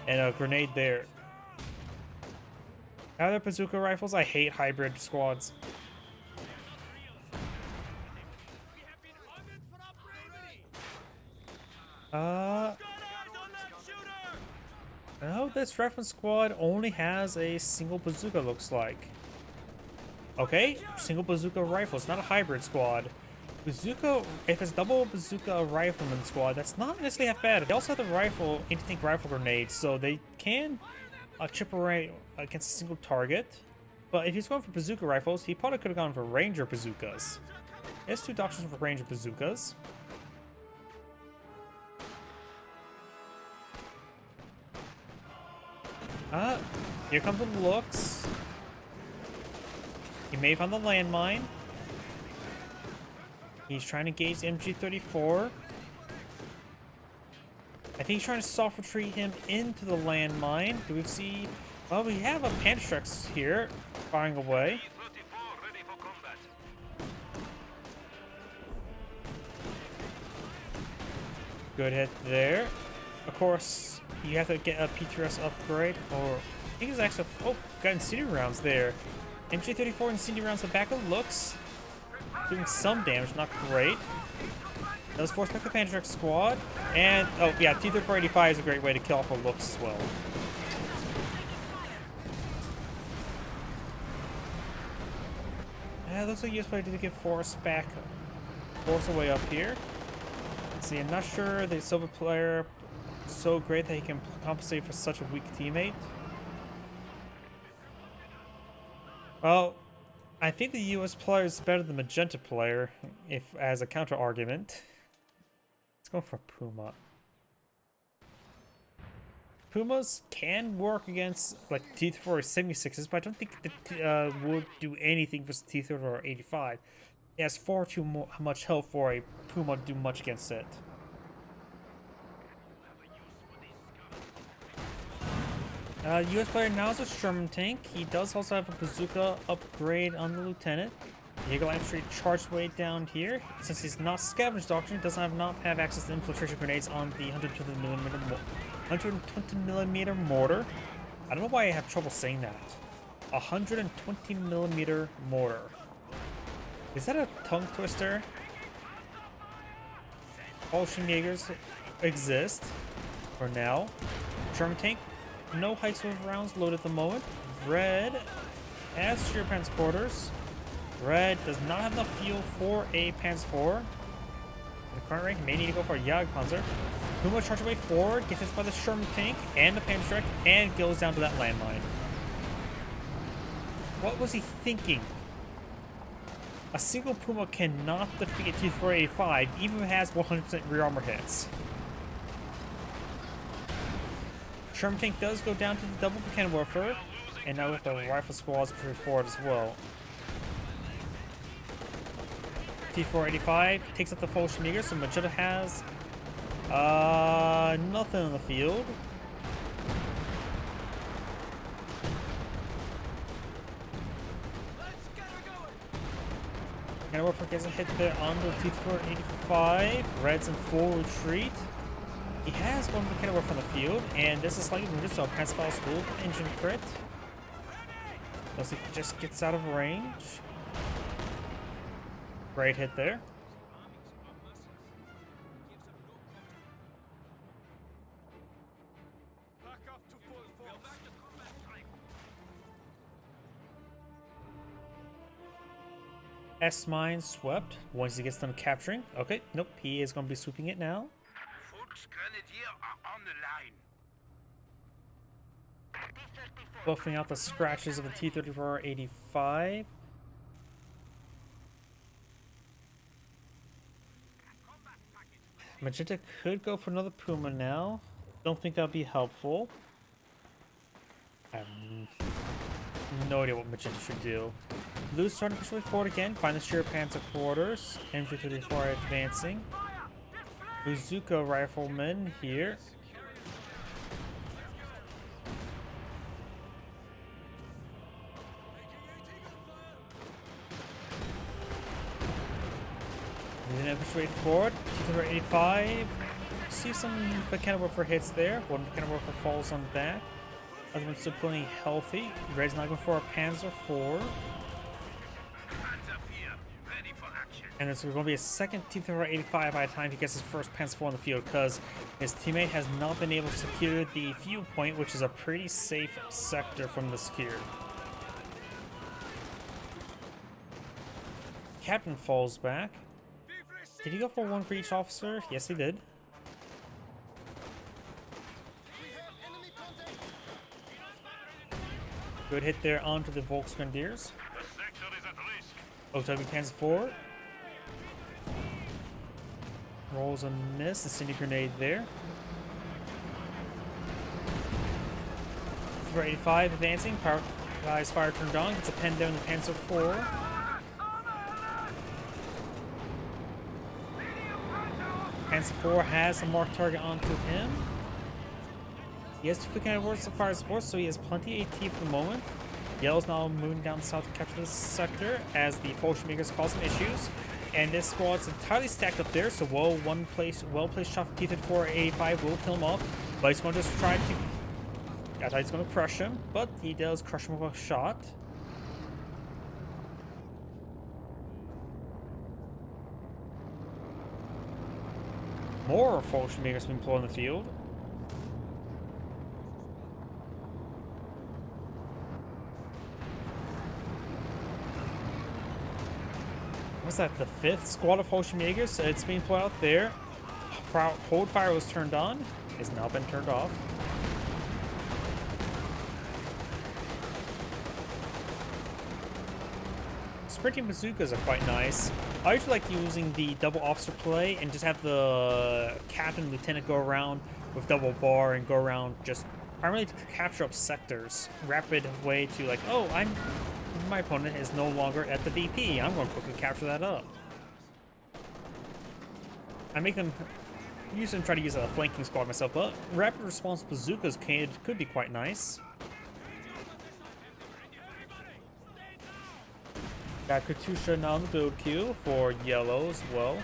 And a grenade there. Other bazooka rifles, I hate hybrid squads. Oh, this reference squad only has a single bazooka, looks like. Okay, single bazooka rifle. It's not a hybrid squad. Bazooka, if it's double bazooka rifleman squad, that's not necessarily half bad. They also have the rifle, anti-tank rifle grenades, so they can chip away against a single target. But if he's going for bazooka rifles, he probably could have gone for ranger bazookas. There's 2 options for ranger bazookas. Here comes the looks. He may have found the landmine. He's trying to engage the MG34. I think he's trying to soft retreat him into the landmine. Do we see... Well, we have a Pantrax here, firing away. Ready for combat. Good hit there. Of course, you have to get a PTRS upgrade, or I think it's actually, oh, got incendiary rounds there. MG34 incendiary rounds, the back of looks, doing some damage, not great. Does force back the Panzerx squad, and, oh yeah, T-3485 is a great way to kill off a looks as well. Yeah, looks like US player did get force back, force away up here. Let's see, I'm not sure the Silver player so great that he can compensate for such a weak teammate. Well, I think the US player is better than the Magenta player, if as a counter argument. Let's go for Puma. Pumas can work against like T-34 76s, but I don't think that would do anything for T-34 or 85. It has far too much health for a Puma to do much against it. US player now is a Sherman tank. He does also have a bazooka upgrade on the lieutenant. Eagle Line Street charged way down here. Since he's not Scavenge Doctrine, he does not have access to infiltration grenades on the 120mm mortar. I don't know why I have trouble saying that. 120mm mortar. Is that a tongue twister? All Jaegers exist for now. Sherman tank. No high swivel rounds loaded at the moment. Red has sheer transporters. Red does not have enough fuel for a Panzer IV. In the current rank, may need to go for a Jagdpanzer. Puma charge away forward, gets hit by the Sherman tank and the Panzerstrike, and goes down to that landmine. What was he thinking? A single Puma cannot defeat a T-485, even if it has 100% rear armor hits. Sherman tank does go down to the double cannon warfare, and now with the rifle squads pushing forward as well. T-485 takes up the full Schmieger, so Magenta has nothing on the field. Cannon warfare gets a hit there on the T-485. Red's in full retreat. He has one cannon warfare on the field, and this is slightly wounded, so a Panzerfall School engine crit. Unless he just gets out of range. Great hit there. S-mine swept once he gets done capturing. Okay, nope, he is going to be swooping it now. Volksgrenadier are on the line. Buffing out the scratches of the T-34-85. Magenta could go for another Puma now. Don't think that would be helpful. I have no idea what Magenta should do. Blue's starting to push way forward again. Find the sheer Panzer quarters. MG34 advancing. Bazooka riflemen here. Then push way forward. T-85. See some cannon warfare hits there. One cannon warfare falls on that. Other one's still plenty healthy. Red's not going for a Panzer IV. And it's going to be a second T-34-85 by the time he gets his first Panzer IV on the field, because his teammate has not been able to secure the fuel point, which is a pretty safe sector from the secure. Captain falls back. Did he go for one for each officer? Yes, he did. Good hit there onto the Volksgrenadiers. OW Panzer IV. Rolls a miss. Incendiary grenade there. 485 advancing. Power guys fire turned on. Gets a pen down the Panzer IV. Panzer IV has a marked target onto him. He has 2 cannon warfare fire support, so he has plenty AT for the moment. Yellow's now moving down south to capture this sector as the Fallschirmjägers cause some issues. And this squad's entirely stacked up there, so well-placed shot from T-34-85 will kill him off. But he's going to just try to... I thought he's going to crush him, but he does crush him with a shot. More Fallschirmjägers have been employed in the field. What's that? The 5th squad of Fallschirmjägers? It's being employed out there. Hold fire was turned on. Has now been turned off. Sprinting bazookas are quite nice. I usually like using the double officer play and just have the captain and lieutenant go around with double bar and go around just primarily to capture up sectors. Rapid way to like, oh, my opponent is no longer at the BP. I'm going to quickly capture that up. I make them usually try to use a flanking squad myself, but rapid response bazookas could be quite nice. Got Katusha now on the build queue for yellow as well.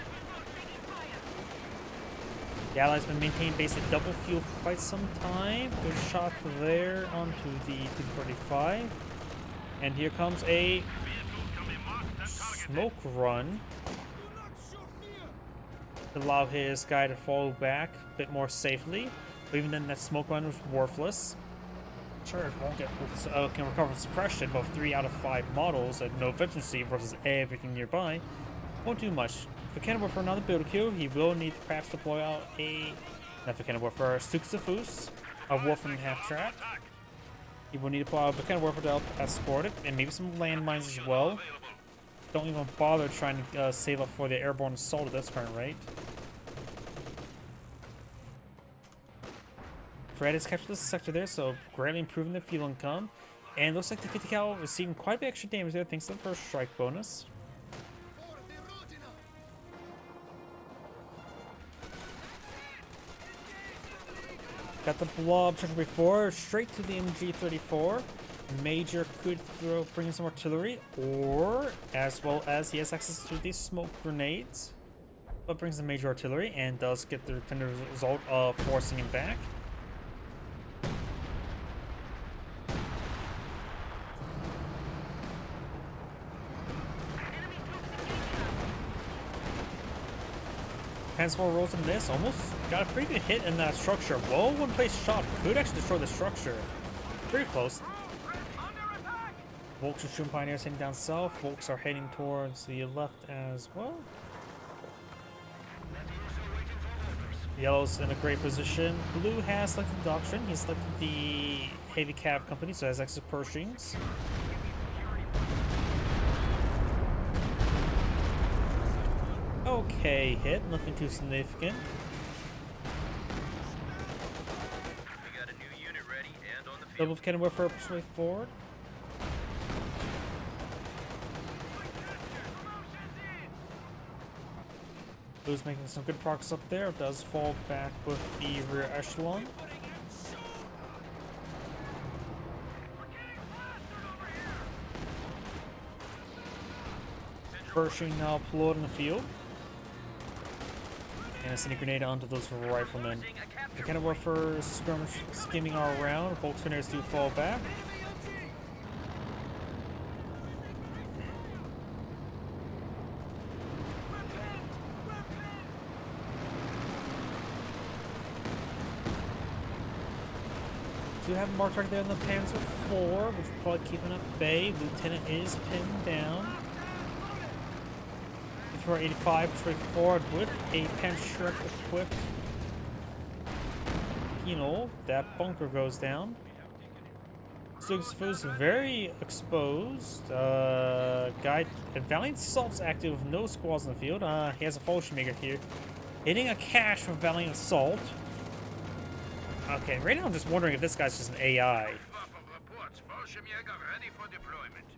The Allies been maintaining basic double fuel for quite some time. Good shot there onto the T-35. And here comes a smoke run to allow his guy to fall back a bit more safely. But even then, that smoke run was worthless. Sure, won't get can recover suppression, but 3 out of 5 models at no efficiency versus everything nearby won't do much. For Cannon for another build queue, he will need to perhaps deploy out not for Cannon for Suksafus, a Wolfen half-track. He will need to deploy out for Cannon to help escort it, and maybe some landmines as well. Don't even bother trying to save up for the airborne assault at this current rate. Fred has captured this sector there, so greatly improving the fuel income. And looks like the 50 cal receiving quite a bit extra damage there thanks to the first strike bonus. Got the blob charger before, straight to the MG34. Major could bring in some artillery, or as well as he has access to these smoke grenades. But brings the major artillery and does get the intended result of forcing him back. Panzer rolls and miss, almost got a pretty good hit in that structure. Whoa, one place shot could actually destroy the structure. Pretty close. Volks and Shroom Pioneers heading down south. Volks are heading towards the left as well. Yellow's in a great position. Blue has selected the Doctrine. He's selected the Heavy Cav Company, so has extra Pershings. Okay, hit, nothing too significant. We got a new unit ready and on the field. Double cannon warfare persuade forward. Blue's making some good progress up there. Does fall back with the rear echelon. Pershing now deployed in the field. And sending a grenade onto those riflemen. The cannon warfare skirmish skimming all around. Volks grenadiers do fall back. Do have a mark right there on the Panzer IV, which will probably keep him at bay. Lieutenant is pinned down. For 85, straight forward with a Panzerschreck equipped penal. That bunker goes down. Suksafus very exposed. Guy, Valiant Assault's active with no squads in the field. He has a Fallschirmjäger here. Hitting a cache from Valiant Assault. Okay, right now I'm just wondering if this guy's just an AI.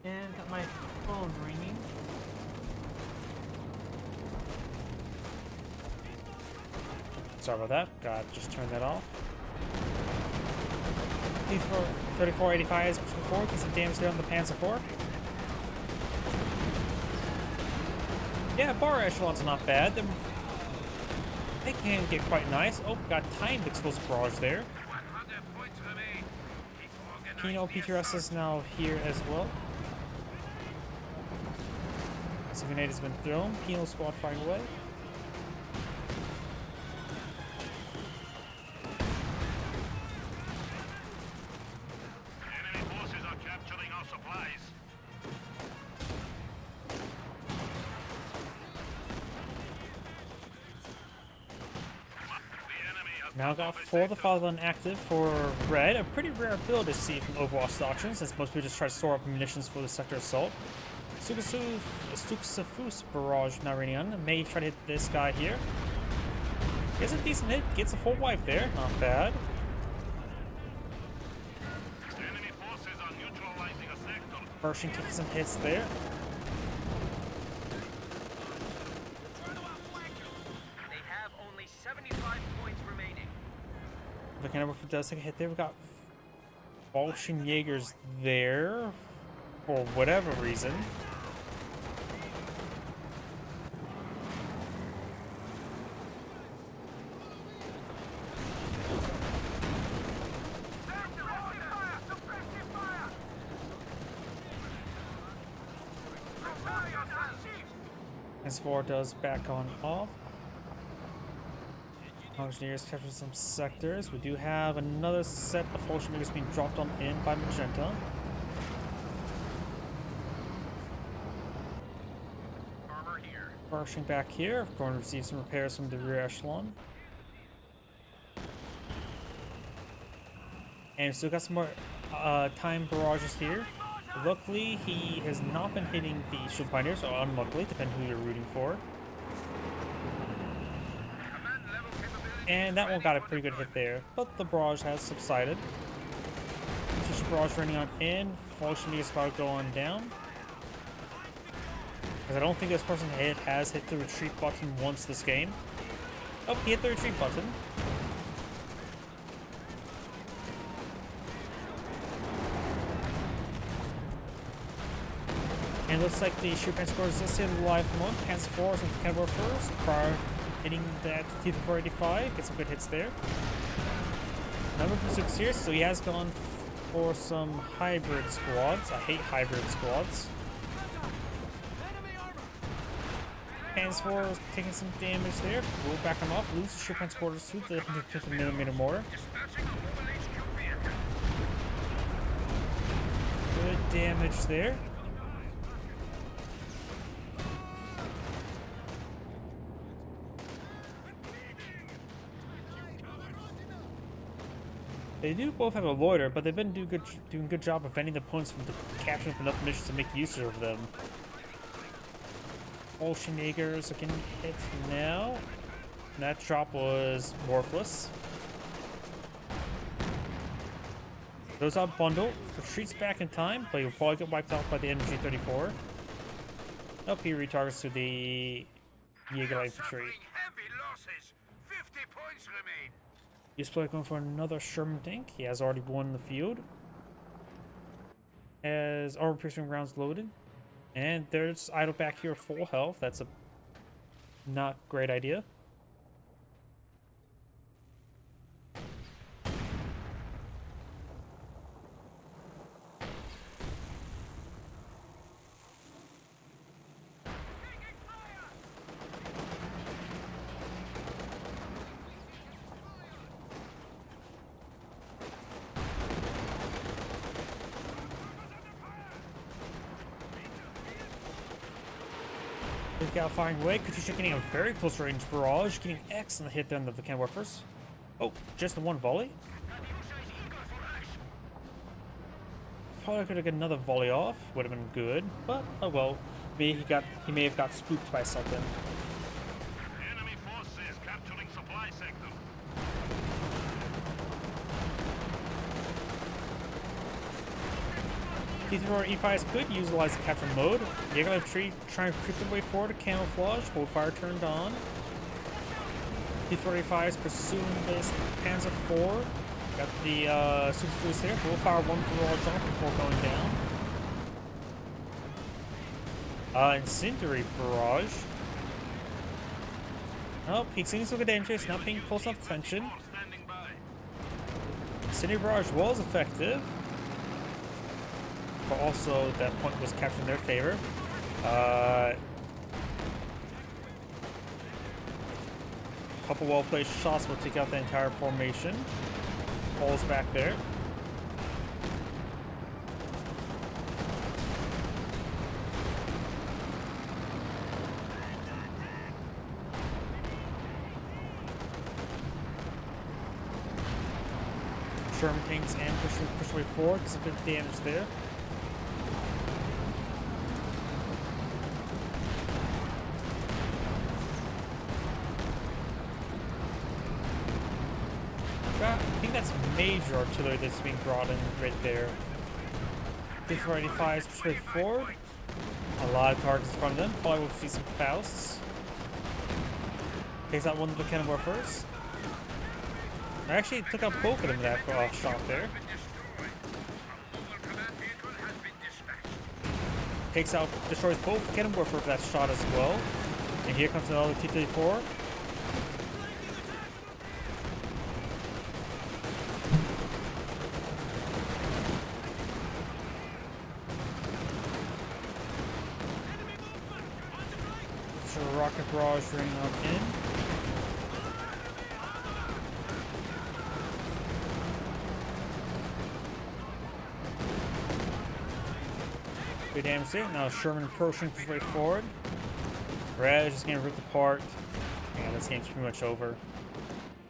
And got my phone ringing. Sorry about that. God, just turn that off. T-34-85 as before. Get some damage there on the Panzer IV. Yeah, bar echelons are not bad. They can get quite nice. Oh, got timed explosive barrage there. 100 points remain. Keep Kino organizing PTRS is now here as well. So grenade has been thrown. Penal squad firing away. Enemy forces are capturing our supplies. The enemy has Now got For the Fatherland active for red. A pretty rare build to see from Overwatch Doctrine, since most people just try to store up munitions for the sector assault. Stuxafus Barrage Narinian may try to hit this guy here. Gets a decent hit, gets a full wipe there, not bad. Enemy forces are neutralizing a sector. Pershing taking some hits there. They have only 75 points remaining. Looking over for does take a hit there. We got Bolshin Jaegers there for whatever reason. As 4 does back on off. Engineers capture some sectors. We do have another set of Engineers being dropped on in by Magenta. Armor here. Rushing back here. Going to receive some repairs from the rear echelon. And still got some more time barrages here. Luckily, he has not been hitting the Shield Pioneers, or unluckily, depending who you're rooting for. And that one got a pretty good hit there, but the barrage has subsided. Just barrage running on in. Fortunately, is about to go on down. Because I don't think this person has hit the retreat button once this game. Oh, he hit the retreat button. And it looks like the Shootpan score is just in live mode. Hands 4 some Kevlar first. Prior hitting that T485. Get some good hits there. Number 6 here, so he has gone for some hybrid squads. I hate hybrid squads. Hands 4 is taking some damage there. We'll back him up. Lose the Shootpan quarters to the 150mm mortar. Good damage there. They do both have a loiter, but they've been doing a good job of preventing the opponents from capturing enough missions to make use of them. Bolshin Jaegers are getting hit now. And that drop was worthless. Goes out bundle, retreats back in time, but he'll probably get wiped out by the MG34. Nope, he retargets to the Jaeger infantry. Heavy losses. 50 points remain. He's probably going for another Sherman tank. He has already won the field. Has armor piercing rounds loaded. And there's idle back here full health. That's a not great idea. Big Gal firing away. Katusha getting a very close range barrage, getting excellent hit on the Vikan Warfers. Oh, just the one volley? Probably could have got another volley off. Would have been good, but oh well. Maybe he may have got spooked by something. Enemy forces capturing supply sector. T3 E5s could utilize the capture mode. Jaeger tree trying to creep their way forward to camouflage. Hold fire turned on. T3 E5s pursuing this Panzer IV. Got the super boost there. We'll fire one barrage off before going down. Incendiary barrage. Oh, he seems to look dangerous, not paying close enough attention. More standing by. City Barrage was effective. But also, that point was captured in their favor. Couple well-placed shots will take out the entire formation. Falls back there. Sherman tanks and push away forward. There's a bit of damage there. I think that's major artillery that's being brought in right there. 5485s push way forward. A lot of targets in front of them. Probably will see some Fausts. Takes out one of the cannon warfers. I actually took out both of them with that shot there. Takes out, destroys both cannon warfers with that shot as well. And here comes another T-34. Rocket barrage raining up in. Good damage there. Now Sherman approaching right forward. Red is just getting ripped apart. And this game's pretty much over.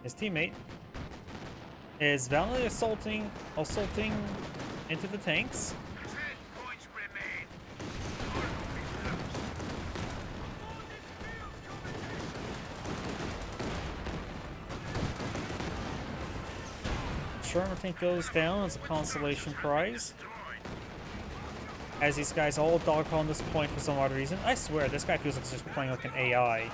His teammate is valiantly assaulting into the tanks. 10 points remain. Sherman tank goes down as a consolation prize. As these guys all dogpile on this point for some odd reason. I swear, this guy feels like he's just playing like an AI.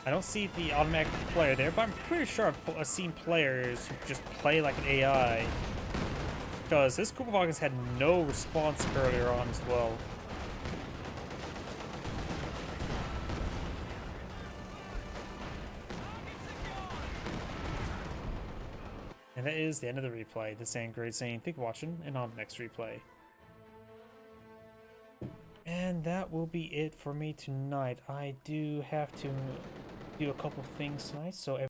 I don't see the automatic player there, but I'm pretty sure I've seen players who just play like an AI. Because this Cooper Hawkins had no response earlier on as well. And that is the end of the replay. This ain't great saying, thank you for watching, and on the next replay. And that will be it for me tonight. I do have to do a couple things tonight, so